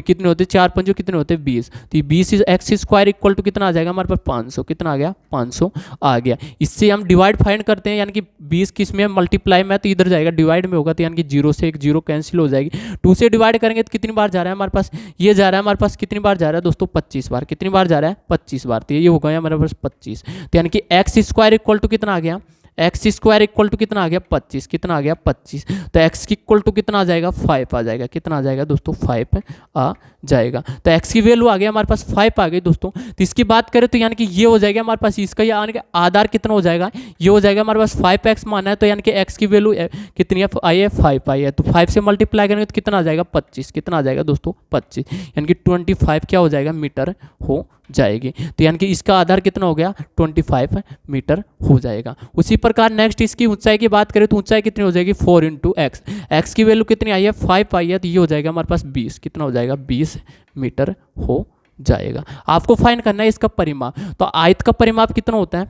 कितने होते? 4 पंजों कितने होते? 20। तो ये 20 x स्क्वायर इक्वल टू कितना आ जाएगा हमारे पास? 500। कितना आ गया? 500 आ गया। इससे हम डिवाइड फाइंड करते हैं, यानी कि 20 किस में? मल्टीप्लाई में, तो इधर जाएगा डिवाइड में होगा, तो यानी कि 0 से 1 0 कैंसिल हो जाएगी। 2 से डिवाइड करेंगे तो कितनी बार जा रहा है हमारे पास? ये जा रहा है हमारे पास कितनी बार जा रहा है दोस्तों? 25 बार। कितनी बार जा रहा है? 25 बार। तो ये हो गया हमारे पास 25। तो यानी कि एक्स स्क्वायर इक्वल टू कितना आ गया? एक्स स्क्वायर इक्वल टू कितना आ गया? 25। कितना आ गया? 25। तो एक्स की इक्वल टू कितना आ जाएगा? 5 आ जाएगा। कितना आ जाएगा दोस्तों? 5 आ जाएगा। तो एक्स की वैल्यू आ गया हमारे पास 5 आ गई दोस्तों। तो इसकी बात करें तो यानी कि ये हो जाएगा हमारे पास, इसका यानी कि आधार कितना हो जाएगा? ये हो जाएगा हमारे पास 5x माना है, तो यानी कि एक्स की वैल्यू कितनी आई है? 5 आई है। तो 5 से मल्टीप्लाई करेंगे तो कितना आ जाएगा? 25। कितना आ जाएगा दोस्तों? 25। यानी कि 25 क्या हो जाएगा? मीटर हो जाएगी। तो यानी कि इसका आधार कितना हो गया? 25 मीटर हो जाएगा। उसी प्रकार नेक्स्ट इसकी ऊंचाई की बात करें तो ऊंचाई कितनी हो जाएगी? 4 इंटू एक्स। एक्स की वैल्यू कितनी आई है? 5 आई है, तो ये हो जाएगा हमारे पास 20। कितना हो जाएगा? 20 मीटर हो जाएगा। आपको फाइंड करना है इसका परिमाप। तो आयत का परिमाप कितना होता है?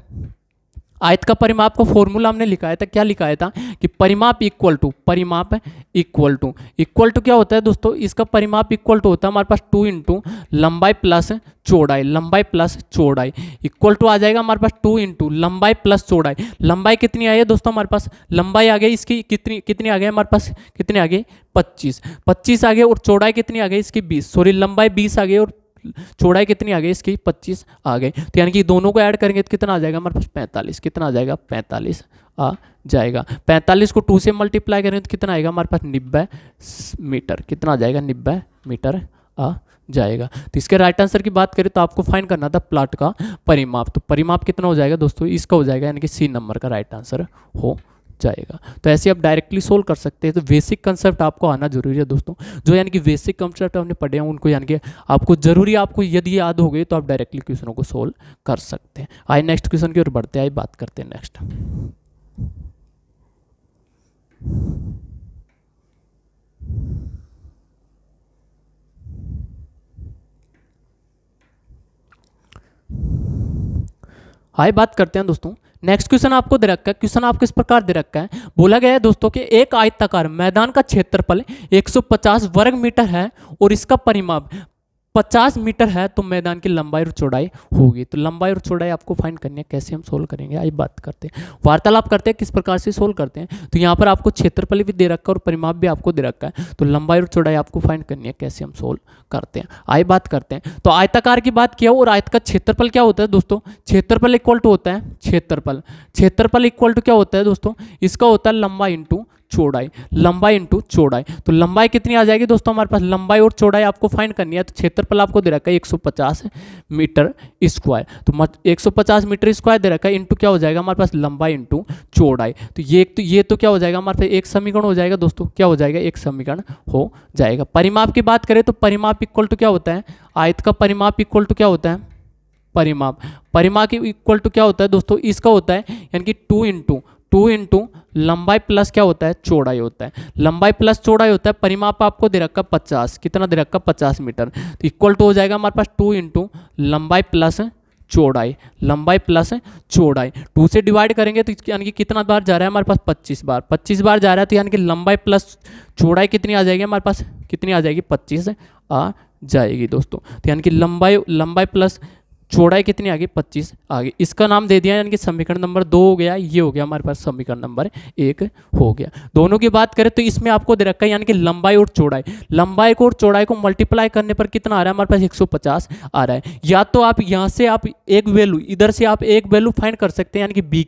आयत का परिमाप का फॉर्मूला हमने लिखाया था। क्या लिखाया था? कि परिमाप इक्वल टू क्या होता है दोस्तों? इसका परिमाप इक्वल टू होता है हमारे पास 2 इंटू लंबाई प्लस चौड़ाई इक्वल टू आ जाएगा हमारे पास 2 इंटू लंबाई प्लस चौड़ाई। लंबाई कितनी आई है दोस्तों हमारे पास? लंबाई आ गई इसकी कितनी आ गई हमारे पास? कितनी आ गई? 25 आ गई। और चौड़ाई कितनी आ गई इसकी? 20। सॉरी, लंबाई 20 आ गई और चौड़ाई कितनी आ गई इसकी? 25 आ गई। तो यानी कि दोनों को ऐड करेंगे तो कितना आ जाएगा हमारे पास? 45। कितना आ जाएगा? 45 आ जाएगा। 45 को 2 से मल्टीप्लाई करेंगे तो कितना आएगा हमारे पास? 90 मीटर। कितना आ जाएगा? 90 मीटर आ जाएगा। तो इसके राइट आंसर की बात करें तो आपको फाइंड करना था प्लॉट का परिमाप। तो परिमाप कितना हो जाएगा दोस्तों? इसका हो जाएगा, यानी कि सी नंबर का राइट आंसर हो जाएगा। तो ऐसे आप डायरेक्टली सोल्व कर सकते हैं। तो बेसिक कंसेप्ट आपको आना जरूरी है दोस्तों। जो यानी कि बेसिक कंसेप्ट हमने पढ़े हैं उनको यानी कि आपको जरूरी, आपको यदि याद हो गए तो आप डायरेक्टली क्वेश्चनों को सोल्व कर सकते हैं। आइए नेक्स्ट क्वेश्चन की ओर बढ़ते हैं, आइए बात करते हैं नेक्स्ट। आइए बात करते हैं दोस्तों। नेक्स्ट क्वेश्चन आपको दे रखा है। क्वेश्चन आपको इस प्रकार दे रखा है। बोला गया है दोस्तों कि एक आयताकार मैदान का क्षेत्रफल 150 वर्ग मीटर है और इसका परिमाप 50 मीटर है, तो मैदान की लंबाई और चौड़ाई होगी। तो लंबाई और चौड़ाई आपको फाइंड करनी है। कैसे हम सोल्व करेंगे आइए बात करते हैं, वार्तालाप करते हैं किस प्रकार से सोल्व करते हैं। तो यहाँ पर आपको क्षेत्रफल भी दे रखा है और परिमाप भी आपको दे रखा है। तो लंबाई और चौड़ाई आपको फाइंड करनी है। कैसे हम सोल्व करते हैं आइए बात करते हैं। तो आयताकार की बात किया और आयत का क्षेत्रफल क्या होता है दोस्तों? क्षेत्रफल इक्वल टू होता है क्षेत्रफल इक्वल टू क्या होता है दोस्तों? इसका होता है लंबाई इंटू चौड़ाई। तो लंबाई कितनी आ जाएगी दोस्तों हमारे पास? लंबाई और चौड़ाई आपको फाइंड करनी है। तो क्षेत्रफल आपको दे रखा है 150 मीटर स्क्वायर। तो 150 मीटर स्क्वायर दे रखा है, इंटू क्या हो जाएगा हमारे पास? लंबाई इंटू चौड़ाई। तो ये तो क्या हो जाएगा हमारे पास? एक समीकरण हो जाएगा दोस्तों। क्या हो जाएगा? एक समीकरण हो जाएगा। परिमाप की बात करें तो परिमाप इक्वल टू क्या होता है? आयत का परिमाप इक्वल टू क्या होता है? परिमाप इक्वल टू क्या होता है दोस्तों? इसका होता है यानी कि 2 इंटू लंबाई प्लस क्या होता है? चौड़ाई होता है। लंबाई प्लस चौड़ाई होता है। परिमाप आपको दे रखा 50। कितना दे रखा? 50 मीटर। तो इक्वल टू हो जाएगा हमारे पास 2 इंटू लंबाई प्लस चौड़ाई, लंबाई प्लस चौड़ाई, 2 से डिवाइड करेंगे तो यानी कि कितना बार जा रहा है हमारे पास 25 बार, 25 बार जा रहा है तो यानी कि लंबाई प्लस चौड़ाई कितनी आ जाएगी हमारे पास, कितनी आ जाएगी 25 आ जाएगी दोस्तों। तो यानी कि लंबाई प्लस चौड़ाई कितनी आ गई 25 आ गई। इसका नाम दे दिया यानी कि समीकरण नंबर 2 हो गया, ये हो गया हमारे पास समीकरण नंबर 1 हो गया। दोनों की बात करें तो इसमें आपको दे रखा है यानी कि लंबाई और चौड़ाई, लंबाई को और चौड़ाई को मल्टीप्लाई करने पर कितना आ रहा है हमारे पास 150 आ रहा है। या तो आप यहाँ से आप एक वैल्यू, इधर से आप एक वैल्यू फाइंड कर सकते हैं यानी कि बी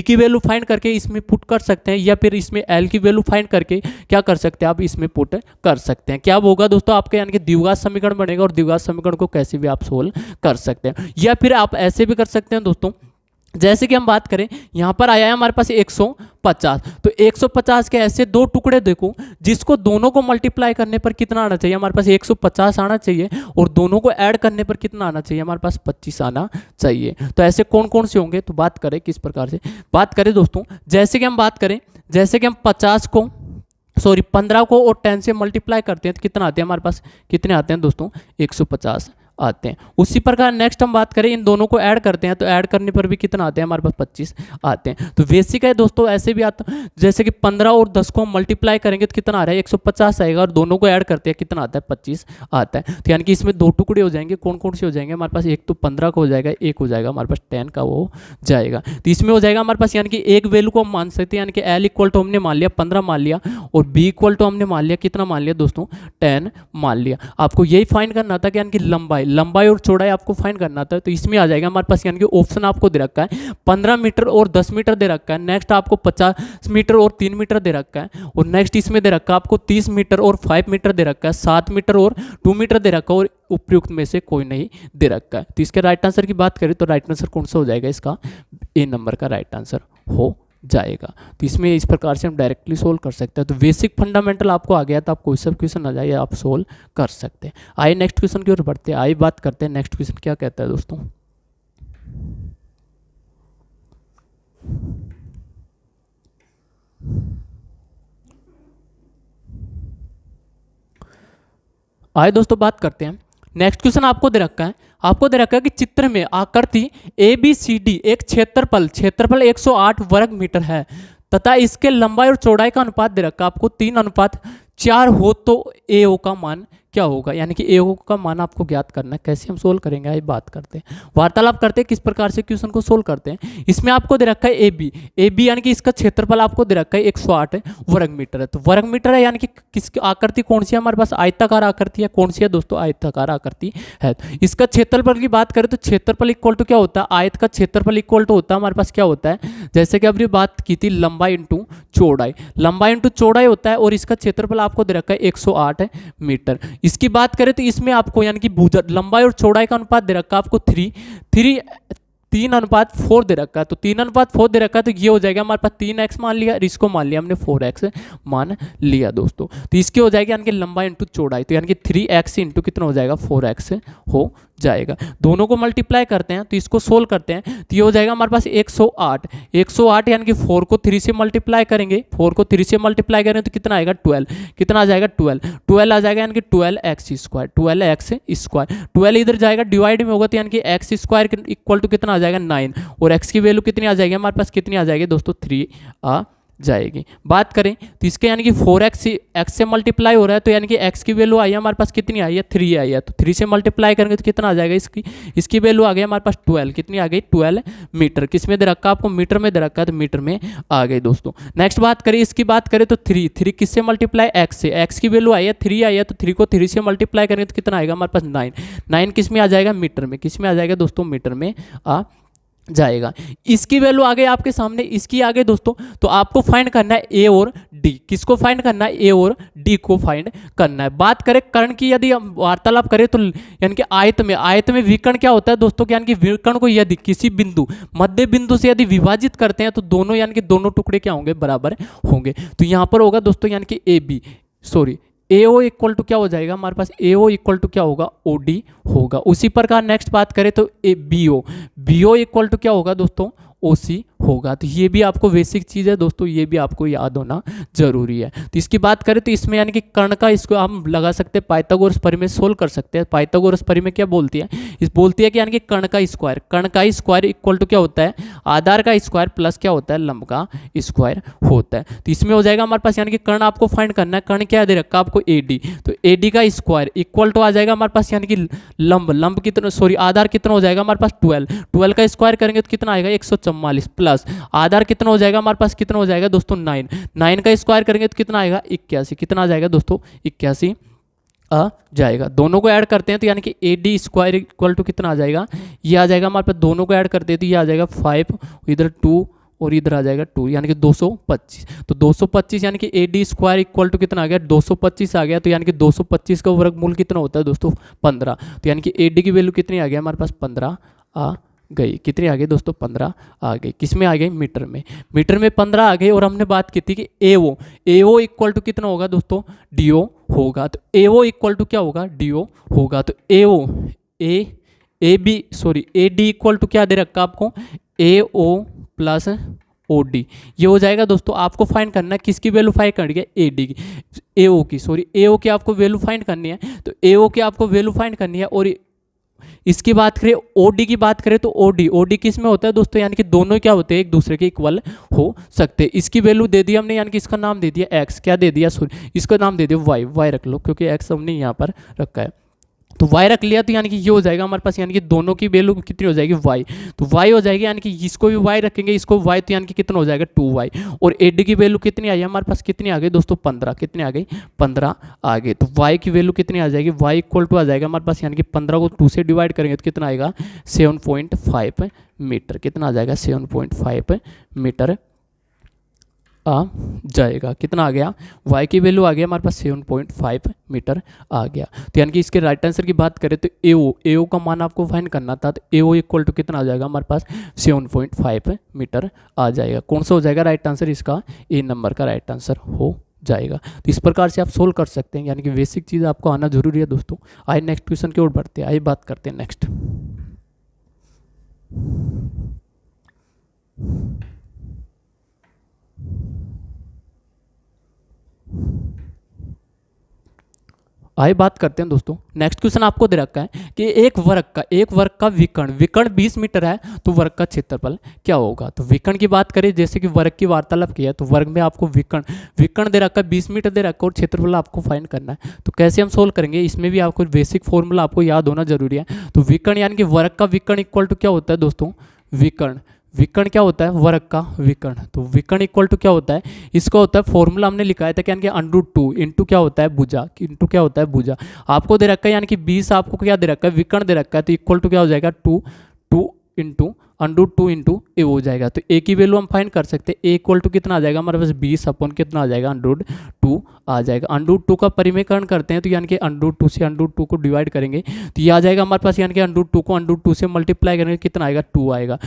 की वैल्यू फाइंड करके इसमें पुट कर सकते हैं, या फिर इसमें एल की वैल्यू फाइंड करके क्या कर सकते हैं आप इसमें पुट कर सकते हैं। क्या होगा दोस्तों आपके यानी कि द्विघात समीकरण बनेगा, और द्विघात समीकरण को कैसे भी आप सोल्व कर सकते हैं। या फिर आप ऐसे भी कर सकते हैं दोस्तों, जैसे कि हम बात करें यहाँ पर आया है हमारे पास 150, तो 150 के ऐसे दो टुकड़े देखो जिसको दोनों को मल्टीप्लाई करने पर कितना आना चाहिए हमारे पास 150 आना चाहिए, और दोनों को ऐड करने पर कितना आना चाहिए हमारे पास 25 आना चाहिए। तो ऐसे कौन कौन से होंगे, तो बात करें किस प्रकार से बात करें दोस्तों, जैसे कि हम बात करें, जैसे कि हम 15 को और 10 से मल्टीप्लाई करते हैं तो कितना आते हैं हमारे पास, कितने आते हैं दोस्तों 150 आते हैं। उसी प्रकार नेक्स्ट हम बात करें, इन दोनों को ऐड करते हैं तो ऐड करने पर भी कितना आते हैं हमारे पास 25 आते हैं। तो बेसिक है दोस्तों, ऐसे भी आता है जैसे कि 15 और 10 को हम मल्टीप्लाई करेंगे तो कितना आ रहा है 150 आएगा, और दोनों को ऐड करते हैं कितना आता है 25 आता है। तो यानी कि इसमें दो टुकड़े हो जाएंगे, कौन कौन से हो जाएंगे हमारे पास, एक तो 15 का हो जाएगा, एक हो जाएगा हमारे पास 10 का वो जाएगा। तो इसमें हो जाएगा हमारे पास यानी कि एक वैल्यू को हम मान सकते हैं, यानी कि एल इक्वल टू हमने मान लिया 15 मान लिया, और बी इक्वल टू हमने मान लिया कितना मान लिया दोस्तों 10 मान लिया। आपको यही फाइंड करना था कि यानी कि लंबाई और चौड़ाई आपको फाइंड करना था। तो इसमें आ जाएगा हमारे पास यानी कि ऑप्शन आपको दे रखा है 15 मीटर और 10 मीटर दे रखा है, नेक्स्ट आपको 50 मीटर और 3 मीटर दे रखा है, और नेक्स्ट इसमें दे रखा है आपको 30 मीटर और 5 मीटर दे रखा है, 7 मीटर और 2 मीटर दे रखा है, और उपयुक्त में से कोई नहीं दे रखा है। तो इसके राइट आंसर की बात करें तो राइट आंसर कौन सा हो जाएगा, इसका ए नंबर का राइट आंसर हो जाएगा। तो इसमें इस प्रकार से हम डायरेक्टली सोल्व कर सकते हैं। तो बेसिक फंडामेंटल आपको आ गया, तो आप कोई सा क्वेश्चन आ जाए आप सोल्व कर सकते हैं। आइए नेक्स्ट क्वेश्चन की ओर बढ़ते हैं, आइए बात करते हैं नेक्स्ट क्वेश्चन क्या कहता है दोस्तों। आइए दोस्तों बात करते हैं, नेक्स्ट क्वेश्चन आपको दे रखा है, कि चित्र में आकृति ABCD एक क्षेत्रफल 108 वर्ग मीटर है तथा इसके लंबाई और चौड़ाई का अनुपात दे रखा है आपको 3:4 हो, तो AO का मान क्या होगा, यानी कि AO का मान आपको ज्ञात करना है। कैसे हम सोल्व करेंगे आइए बात करते हैं, वार्तालाप करते हैं किस प्रकार से क्वेश्चन को सोल्व करते हैं। इसमें आपको दे रखा है AB यानी कि इसका क्षेत्रफल आपको दे रखा है 108 वर्ग मीटर है। तो वर्ग मीटर है यानी कि किसकी आकृति कौन सी है हमारे पास, आयताकार आकृति है, कौन सी है दोस्तों आयताकार आकृति है। इसका क्षेत्रफल की बात करें तो क्षेत्रफल इक्वल टू क्या होता है, आयत का क्षेत्रफल इक्वल टू होता है हमारे पास क्या होता है, जैसे कि अभी बात की थी लंबाई इंटू चौड़ाई होता है, और इसका क्षेत्रफल आपको दे रखा है 108 मीटर। इसकी बात करें तो इसमें आपको यानी कि भुजा लंबाई और चौड़ाई का अनुपात दे रखा है आपको 3:4 दे रखा है। तो 3:4 दे रखा है, तो ये हो जाएगा हमारे पास 3x मान लिया, और इसको मान लिया हमने 4x मान लिया दोस्तों। तो इसके हो जाएगा यानी कि लंबाई इंटू चौड़ाई, तो यानी कि 3x इंटू कितना हो जाएगा 4x हो जाएगा। दोनों को मल्टीप्लाई करते हैं तो इसको सोल्व करते हैं, तो ये हो जाएगा हमारे पास 108 यानी कि 4 को 3 से मल्टीप्लाई करेंगे, 4 को 3 से मल्टीप्लाई करें तो कितना आएगा 12, कितना आ जाएगा 12 आ जाएगा, यानी कि 12x स्क्वायर 12 इधर जाएगा डिवाइड में होगा, तो यानी कि x स्क्वायर इक्वल टू कितना आ जाएगा 9, और x की वैल्यू कितनी आ जाएगी हमारे पास, कितनी आ जाएगी दोस्तों 3 आ जाएगी। बात करें तो इसके यानी कि 4x x से मल्टीप्लाई हो रहा है, तो यानी कि x की वैल्यू आई है हमारे पास कितनी आई है 3 आई है, तो 3 से मल्टीप्लाई करेंगे तो कितना आ जाएगा, इसकी वैल्यू आ गई हमारे पास 12, कितनी आ गई 12 मीटर। किस में दे रखा है आपको, मीटर में दे रखा है, तो मीटर में आ गई दोस्तों। नेक्स्ट बात करें, इसकी बात करें तो 3 किससे मल्टीप्लाई x से, x की वैल्यू आई है 3 आई है, तो 3 को 3 से मल्टीप्लाई करेंगे तो कितना आएगा हमारे पास 9 किस में आ जाएगा मीटर में, किस में आ जाएगा दोस्तों मीटर में आ जाएगा। इसकी वैल्यू आ गई आपके सामने, इसकी आ गई दोस्तों। तो आपको फाइंड करना है ए और डी, किसको फाइंड करना है, ए और डी को फाइंड करना है। बात करें कर्ण की, यदि हम वार्तालाप करें तो यानी कि आयत में विकर्ण क्या होता है दोस्तों, यानी कि विकर्ण को यदि किसी बिंदु मध्य बिंदु से यदि विभाजित करते हैं तो दोनों यानी कि दोनों टुकड़े क्या होंगे, बराबर होंगे। तो यहाँ पर होगा दोस्तों यानी कि AO इक्वल टू क्या हो जाएगा हमारे पास, AO इक्वल टू क्या होगा, OD होगा। उसी प्रकार नेक्स्ट बात करें तो BO इक्वल टू क्या होगा दोस्तों, OC होगा। तो ये भी आपको बेसिक चीज़ है दोस्तों, ये भी आपको याद होना जरूरी है। तो इसकी बात करें तो इसमें यानी कि कर्ण का इसको हम लगा सकते हैं, पाइथागोरस परिमेय सोल्व कर सकते हैं। पाइथागोरस परिमेय क्या बोलती है, इस बोलती है कि यानी कि कर्ण का स्क्वायर इक्वल टू क्या होता है, आधार का स्क्वायर प्लस क्या होता है, लंब का स्क्वायर होता है। तो इसमें हो जाएगा हमारे पास यानी कि कर्ण आपको फाइंड करना है, कर्ण क्या दे रखा है आपको AD, तो AD का स्क्वायर इक्वल टू आ जाएगा हमारे पास यानी कि लंब कितना, सॉरी आधार कितना हो जाएगा हमारे पास 12 का स्क्वायर करेंगे तो कितना आएगा 144 प्लस आधार कितना हो जाएगा हमारे पास, कितना हो जाएगा दोस्तों 9 का स्क्वायर करेंगे तो कितना आएगा 81, कितना आ जाएगा दोस्तों 81 आ जाएगा। दोनों को ऐड करते हैं तो यानी कि AD स्क्वायर इक्वल टू कितना आ जाएगा, ये आ जाएगा हमारे पास, दोनों को ऐड करते हैं तो ये आ जाएगा 5, इधर 2 और इधर आ जाएगा 2 यानी कि 225। तो 225 यानी कि AD स्क्वायर इक्वल टू कितना आ गया 225 आ गया। तो यानी कि 225 का वर्गमूल कितना होता है दोस्तों 15। तो यानी कि AD की वैल्यू कितनी आ गया हमारे पास 15 आ गई। कितनी आ गई दोस्तों 15 आ गई। किस में आ गई, मीटर में 15 आ गई। और हमने बात की थी कि AO इक्वल टू कितना होगा दोस्तों DO होगा। तो AO इक्वल टू क्या होगा DO होगा। तो AD इक्वल टू क्या दे रखा आपको AO प्लस OD, ये हो जाएगा दोस्तों। आपको फाइंड करना है किसकी वैल्यू फाइंड करनी है, AD की, AO की आपको वैल्यू फाइंड करनी है। तो AO की आपको वैल्यू फाइंड करनी है। और इसकी बात करें OD की बात करें तो OD किस में होता है दोस्तों, यानी कि दोनों क्या होते हैं एक दूसरे के इक्वल हो सकते हैं। इसकी वैल्यू दे दी हमने, यानी कि इसका नाम दे दिया X, क्या दे दिया सॉरी, इसका नाम दे दिया Y रख लो, क्योंकि X हमने यहाँ पर रखा है। तो Y रख लिया तो यानी कि ये हो जाएगा हमारे पास, यानी कि दोनों की वैल्यू कितनी हो जाएगी Y। तो Y हो जाएगी, यानी कि इसको भी Y रखेंगे, इसको Y, तो यानी कि कितना हो जाएगा 2Y। और AD की वैल्यू कितनी आई हमारे पास, कितनी आ गई दोस्तों 15, कितनी आ गई 15 आ गई। तो Y की वैल्यू कितनी आ जाएगी, Y इक्वल टू आ जाएगा हमारे पास, यानी कि 15 को 2 से डिवाइड करेंगे तो कितना आएगा 7.5 मीटर, कितना आ जाएगा 7.5 मीटर आ जाएगा। कितना आ गया, Y की वैल्यू आ गया हमारे पास 7.5 मीटर आ गया। तो यानी कि इसके राइट आंसर की बात करें तो AO का मान आपको फाइंड करना था। तो AO इक्वल टू कितना आ जाएगा हमारे पास 7.5 मीटर आ जाएगा। कौन सा हो जाएगा राइट आंसर, इसका A नंबर का राइट आंसर हो जाएगा। तो इस प्रकार से आप सोल्व कर सकते हैं, यानी कि बेसिक चीज़ आपको आना जरूरी है दोस्तों। आइए नेक्स्ट क्वेश्चन की ओर बढ़ते हैं, आइए बात करते हैं नेक्स्ट। आइए बात करते हैं दोस्तों। नेक्स्ट क्वेश्चन आपको दे रखा है कि एक वर्ग का विकर्ण 20 मीटर है, तो वर्ग का क्षेत्रफल क्या होगा। तो विकर्ण की बात करें, जैसे कि वर्ग की वार्तालाप की है, तो वर्ग में आपको विकर्ण दे रखा है 20 मीटर दे रखा है और क्षेत्रफल आपको फाइंड करना है। तो कैसे हम सोल्व करेंगे, इसमें भी आपको बेसिक फॉर्मूला आपको याद होना जरूरी है। तो विकर्ण यानी कि वर्ग का विकर्ण इक्वल टू क्या होता है दोस्तों, विकर्ण क्या होता है, वर्ग का विकर्ण। तो विकर्ण इक्वल टू क्या होता है, इसका होता है फॉर्मूला हमने लिखा था, यानी कि √2 इंटू क्या होता है भुजा, इंटू क्या होता है भुजा। आपको दे रखा है यानी कि 20 आपको क्या दे रखा है, विकर्ण दे रखा है, तो इक्वल टू क्या हो जाएगा 2 इंटू √2 इंटू ए हो जाएगा। तो ए की वैल्यू हम फाइंड कर सकते हैं। ए इक्वल टू कितना आ जाएगा हमारे पास 20 अपॉन कितना आ जाएगा √2 आ जाएगा। √2 का परिमेयकरण करते हैं तो यानी कि √2 से √2 को डिवाइड करेंगे तो ये आ जाएगा हमारे पास, यानी कि √2 को √2 से मल्टीप्लाई करेंगे कितना आएगा 2 आएगा।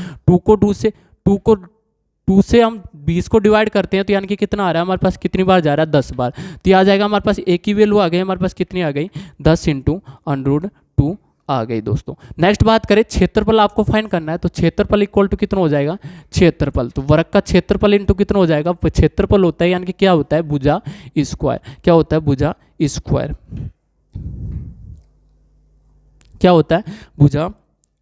2 से हम 20 को डिवाइड करते हैं तो यानी कि कितना आ रहा है हमारे पास, कितनी बार जा रहा है 10 बार। तो ये आ जाएगा हमारे पास ए की वैल्यू आ गई हमारे पास कितनी आ गई 10 इंटू √2 आ गई दोस्तों। नेक्स्ट बात करें क्षेत्रफल आपको फाइंड करना है तो क्षेत्रफल इक्वल टू कितना हो जाएगा क्षेत्रफल, तो वर्ग का क्षेत्रफल इंटू कितना हो जाएगा क्षेत्रफल होता है यानी कि क्या होता है भुजा स्क्वायर, क्या होता है भुजा स्क्वायर, क्या होता है भुजा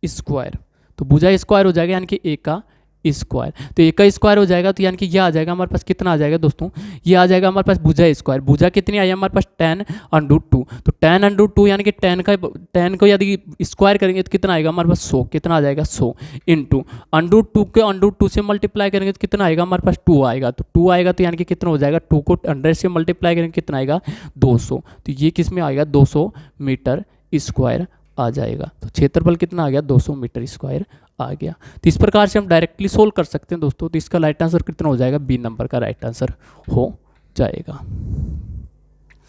स्क्वायर। तो भुजा स्क्वायर हो जाएगा यानी कि ए का स्क्वायर, तो ए का स्क्वायर हो जाएगा तो यानी कि ये आ जाएगा हमारे पास कितना आ जाएगा दोस्तों, ये आ जाएगा हमारे पास भुजा स्क्वायर। भुजा कितनी आई हमारे पास 10√2, तो 10√2 यानी कि 10 को यदि स्क्वायर करेंगे तो कितना आएगा हमारे पास 100, कितना आ जाएगा 100 इंटू √2 के √2 से मल्टीप्लाई करेंगे तो कितना आएगा हमारे पास 2 आएगा। तो 2 आएगा तो यानी कि कितना हो जाएगा 2 को 100 से मल्टीप्लाई करेंगे कितना आएगा 200, तो ये किस में आएगा 200 मीटर स्क्वायर आ जाएगा। तो क्षेत्रफल कितना आ गया 200 मीटर स्क्वायर आ गया। तो इस प्रकार से हम डायरेक्टली सोल्व कर सकते हैं दोस्तों। तो इसका राइट आंसर कितना हो जाएगा, बी नंबर का राइट आंसर हो जाएगा।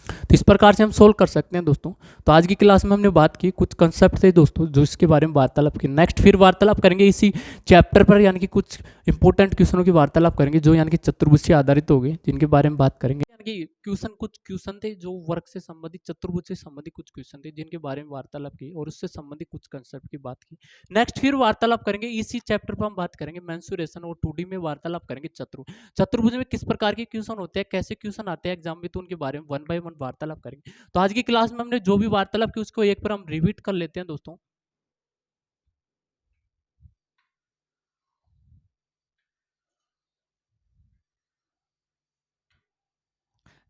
तो इस प्रकार से हम सोल्व कर सकते हैं दोस्तों। तो आज की क्लास में हमने बात की कुछ कंसेप्ट थे दोस्तों जो इसके बारे में वार्तालाप की। नेक्स्ट फिर वार्तालाप करेंगे इसी चैप्टर पर, यानी कि कुछ इंपॉर्टेंट क्वेश्चनों की वार्तालाप करेंगे जो यानी कि चतुर्भुज से आधारित होंगे, जिनके बारे में बात करेंगे। कि क्वेश्चन, कुछ क्वेश्चन थे जो वर्ग से संबंधित, चतुर्भुज से संबंधित कुछ क्वेश्चन थे जिनके बारे में वार्तालाप की और उससे संबंधित कुछ कंसेप्ट की बात की। नेक्स्ट फिर वार्तालाप करेंगे इसी चैप्टर पर, हम बात करेंगे मेंसुरेशन और 2D में वार्तालाप करेंगे चतुर्भुज में किस प्रकार के क्वेश्चन होते हैं, कैसे क्वेश्चन आते हैं एग्जाम में, तो उनके बारे में 1 बाय 1 वार्तालाप करेंगे। तो आज की क्लास में हमने जो भी वार्तालाप की उसको एक बार हम रिपीट कर लेते हैं दोस्तों।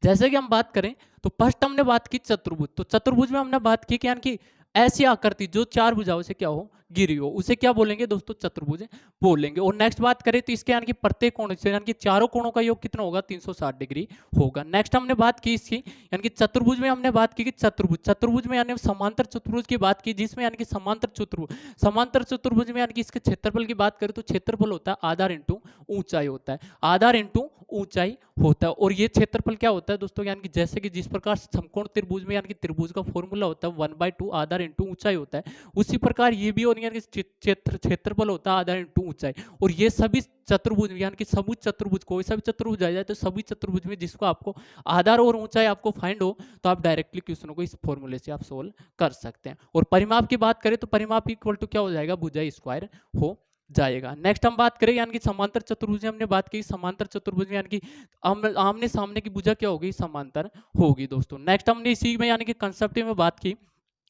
जैसे कि हम बात करें तो फर्स्ट हमने बात की चतुर्भुज, तो चतुर्भुज में हमने बात की कि यानी कि ऐसी आकृति जो चार भुजाओं से क्या हो, गिरी हो, उसे क्या बोलेंगे दोस्तों, चतुर्भुज बोलेंगे। और नेक्स्ट बात करें तो इसके यानी कि प्रत्येक कोण से यानी कि चारों कोणों का योग कितना होगा, 360 डिग्री होगा। नेक्स्ट हमने बात की इसकी यानी कि चतुर्भुज में हमने बात की कि चतुर्भुज में यानी समांतर चतुर्भुज की बात की, जिसमें यानी कि समांतर चतुर्भुज में यानी कि इसके क्षेत्रफल की बात करें तो क्षेत्रफल होता है आधार इंटू ऊंचाई होता है, आधार इंटू ऊंचाई होता है। और ये क्षेत्रफल क्या होता है दोस्तों, यानी कि जैसे कि जिस प्रकार समकोण त्रिभुज में यानी कि त्रिभुज का फॉर्मूला होता है 1/2 आधार इंटू ऊंचाई होता है, उसी प्रकार ये भी और यानी कि क्षेत्रफल होता है आधार इंटू ऊंचाई। और ये सभी चतुर्भुज यानी कि सभी चतुर्भुज, कोई सा भी चतुर्भुज आ जाए तो सभी चतुर्भुज में जिसको आपको आधार और ऊंचाई आपको फाइंड हो तो आप डायरेक्टली क्वेश्चनों को इस फॉर्मूले से आप सोल्व कर सकते हैं। और परिमाप की बात करें तो परिमाप इक्वल टू क्या हो जाएगा, भुजा स्क्वायर हो जाएगा। नेक्स्ट हम बात करें यानी कि समांतर चतुर्भुज में हमने बात की, समांतर चतुर्भुज में यानी कि आमने सामने की भुजा क्या होगी, समांतर होगी दोस्तों। नेक्स्ट हमने इसी में यानी कि कंसेप्ट में बात की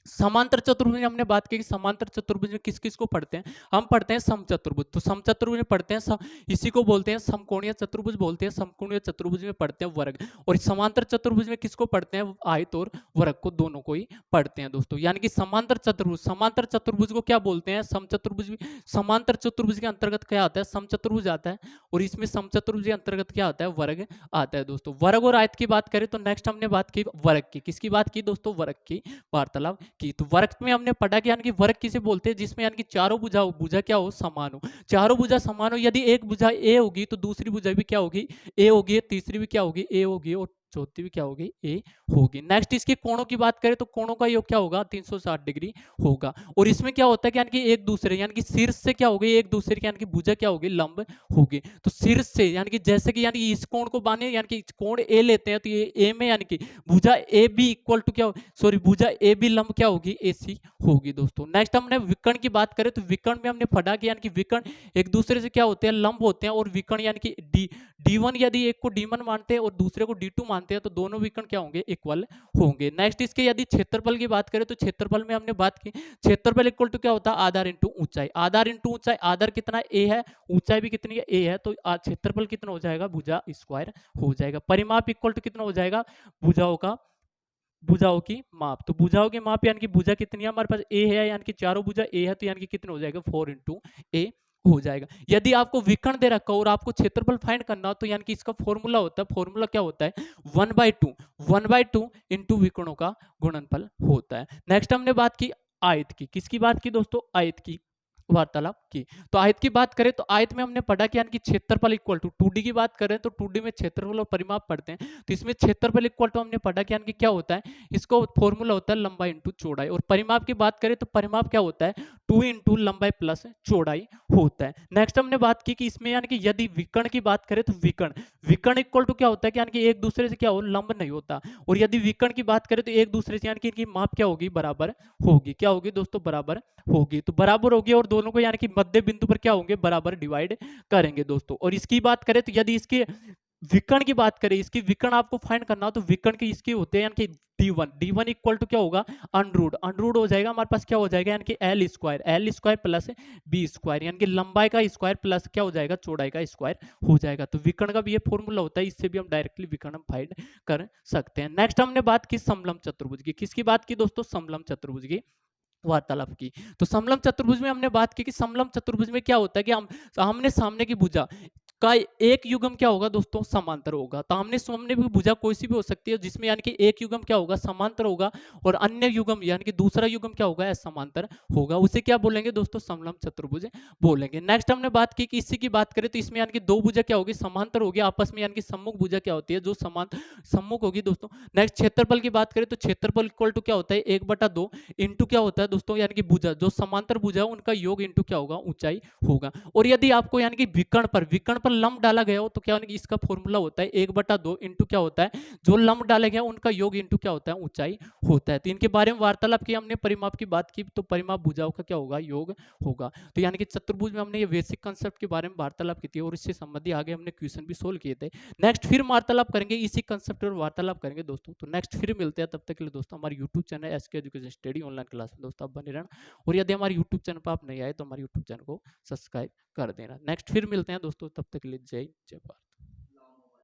समांतर चतुर्भुज में हमने बात की कि समांतर चतुर्भुज में किस किस को पढ़ते हैं, हम पढ़ते हैं समचतुर्भुज, तो समचतुर्भुज में पढ़ते हैं इसी को बोलते हैं समकोणीय चतुर्भुज बोलते हैं, समकोणीय चतुर्भुज में पढ़ते हैं वर्ग। और समांतर चतुर्भुज में किसको पढ़ते हैं, आयत और वर्ग को दोनों को ही पढ़ते हैं दोस्तों। यानी कि समांतर चतुर्भुज को क्या बोलते हैं, समचतुर्भुज। समांतर चतुर्भुज के अंतर्गत क्या आता है, समचतुर्भुज आता है, और इसमें समचतुर्भुज के अंतर्गत क्या आता है, वर्ग आता है दोस्तों। वर्ग और आयत की बात करें तो नेक्स्ट हमने बात की वर्ग की, किसकी बात की दोस्तों, वर्ग की वार्तालाप की। तो वर्ग में हमने पढ़ा कि यानी कि वर्ग किसे बोलते हैं, जिसमें यानी कि चारों भुजा क्या हो, समान हो, चारों भुजा समान हो। यदि एक भुजा ए होगी तो दूसरी भुजा भी क्या होगी, ए होगी, तीसरी भी क्या होगी, ए होगी, और चौथी भी क्या होगी, ए होगी। नेक्स्ट इसके कोणों की बात करें तो कोणों का योग क्या होगा, 360 डिग्री होगा। और इसमें क्या होता है कि यानी कि एक दूसरे यानी कि शीर्ष से क्या होगी, एक दूसरे की यानी कि भुजा क्या होगी, लंब होगी। तो शीर्ष से यानी कि जैसे कि यानी कि इस कोण को बाने यानी कि कोण ए लेते हैं तो ये ए में यानी कि भुजा ए बी इक्वल टू क्या, सॉरी भुजा ए बी लंब क्या होगी, ए सी होगी दोस्तों। नेक्स्ट हमने विकर्ण की बात करें तो विकर्ण में हमने पढ़ा कि यानी कि विकर्ण एक दूसरे से क्या होते हैं, लंब होते हैं। और विकर्ण यानी कि D1 यदि एक को D1 मानते हैं और दूसरे को D2 मानते हैं तो दोनों विकर्ण क्या होंगे, इक्वल होंगे। नेक्स्ट इसके यदि क्षेत्रफल की बात करें तो क्षेत्रफल में हमने बात की क्षेत्रफल इक्वल टू क्या होता है, आधार इंटू ऊंचाई, आधार इंटू ऊंचाई, आधार कितना ए है, ऊंचाई भी कितनी है, ए है, तो क्षेत्रफल कितना हो जाएगा, भुजा स्क्वायर हो जाएगा। परिमाप इक्वल टू कितना हो जाएगा, भुजाओं की माप, तो भुजाओं की माप यानी कि भुजा कितनी है हमारे पास, ए है, यानी कि चारों भुजा ए है, तो यानी कि कितना हो जाएगा, 4 इंटू ए हो जाएगा। यदि आपको विकर्ण दे रखा हो और आपको क्षेत्रफल फाइंड करना हो तो यानी कि इसका फॉर्मूला होता है, फॉर्मूला क्या होता है, 1/2 इंटू विकर्णों का गुणनफल होता है। नेक्स्ट हमने बात की आयत की, किसकी बात की दोस्तों, आयत की वार्तालाप की। तो आयत की बात करें तो आयत में हमने पढ़ा कि यानी कि क्षेत्रफल इक्वल टू 2D की बात करें तो 2D में क्षेत्रफल और परिमाप पढ़ते हैं, तो इसमें क्षेत्रफल इक्वल टू हमने पढ़ा कि यानी कि क्या होता है, इसको फॉर्मूला होता है लंबाई इंटू चौड़ाई। और परिमाप की बात करें तो परिमाप क्या होता है, 2 इंटू लंबाई प्लस चौड़ाई होता है। नेक्स्ट हमने बात की कि इसमें यानी कि यदि विकर्ण की बात करें तो विकर्ण इक्वल टू क्या होता है कि यानी कि एक दूसरे से क्या हो, लंब नहीं होता। और यदि विकर्ण की बात करें तो एक दूसरे से यानी कि इनकी माप क्या होगी, बराबर होगी, क्या होगी दोस्तों, बराबर होगी। तो बराबर होगी और दोनों को यानी कि मध्य बिंदु पर क्या होंगे, बराबर डिवाइड करेंगे दोस्तों। और इसकी बात करें तो यदि इसके विकर्ण की बात करें, इसकी विकर्ण आपको फाइंड करना हो तो विकर्ण की इसके होते हैं यानी कि D1 इक्वल टू क्या होगा, अनरूट हो जाएगा हमारे पास, क्या हो जाएगा यानी कि L square plus B square, यानी कि लंबाई का स्क्वायर प्लस क्या हो जाएगा, चौड़ाई का स्क्वायर हो जाएगा। तो विकर्ण का भी ये फॉर्मूला होता है, इससे भी हम डायरेक्टली विकर्ण फाइंड कर सकते हैं। नेक्स्ट हमने बात की समलंब चतुर्भुज की, किसकी बात की दोस्तों, समलंब चतुर्भुज की वार्तालाप की। तो समलंब चतुर्भुज में हमने बात की कि समलंब चतुर्भुज में क्या होता है कि हम आमने सामने की भुजा का एक युग्म क्या होगा दोस्तों, समांतर होगा। तो आमने सामने की भुजा कोई सी भी हो सकती है जिसमें यानी कि एक युग्म क्या होगा, समांतर होगा, और अन्य युग्म यानी कि दूसरा युग्म क्या होगा, असमांतर होगा। उसे क्या बोलेंगे दोस्तों, समलंब चतुर्भुज बोलेंगे। नेक्स्ट हमने बात की कि इसी की बात करें तो इसमें यानी कि दो भुजा क्या होगी, समांतर होगी आपस में, यानी कि सम्मुख भुजा क्या होती है, जो सम्मुख होगी दोस्तों। नेक्स्ट क्षेत्रफल की बात करें तो क्षेत्रफल इक्वल टू क्या होता है, 1/2 इंटू क्या होता है दोस्तों, यानी कि भुजा जो समांतर भुजा है उनका योग इंटू क्या होगा, ऊंचाई होगा। और यदि आपको यानी कि विकर्ण पर लंब डाला गया हो तो क्या होगा कि इसका फॉर्मूला होता है 1/2 इंटू क्या होता है, जो लंब डाला गया उनका योग इंटू क्या होता है, ऊंचाई होता है। तो इनके बारे में वार्तालाप किया हमने, परिमाप की बात की, तो परिमाप भुजाओं का क्या होगा, योग होगा। तो यानी कि चतुर्भुज में हमने ये बेसिक कंसेप्ट के बारे में वार्तालाप की थी और इससे संबंधी आगे हमने क्वेश्चन भी सोल्व किए थे। नेक्स्ट फिर वार्तालाप करेंगे इसी कंसेप्ट पर वार्तालाप करेंगे दोस्तों। तो नेक्स्ट फिर मिलते हैं, तब तक के लिए दोस्तों हमारे YouTube channel SK education study online class में दोस्तों आप बने रहना। और यदि हमारे यूट्यूब चैनल पर आप नहीं आए तो हमारे यूट्यूब चैनल को सब्सक्राइब कर देना। नेक्स्ट फिर मिलते हैं दोस्तों, तब तक के लिए जय जय भारत।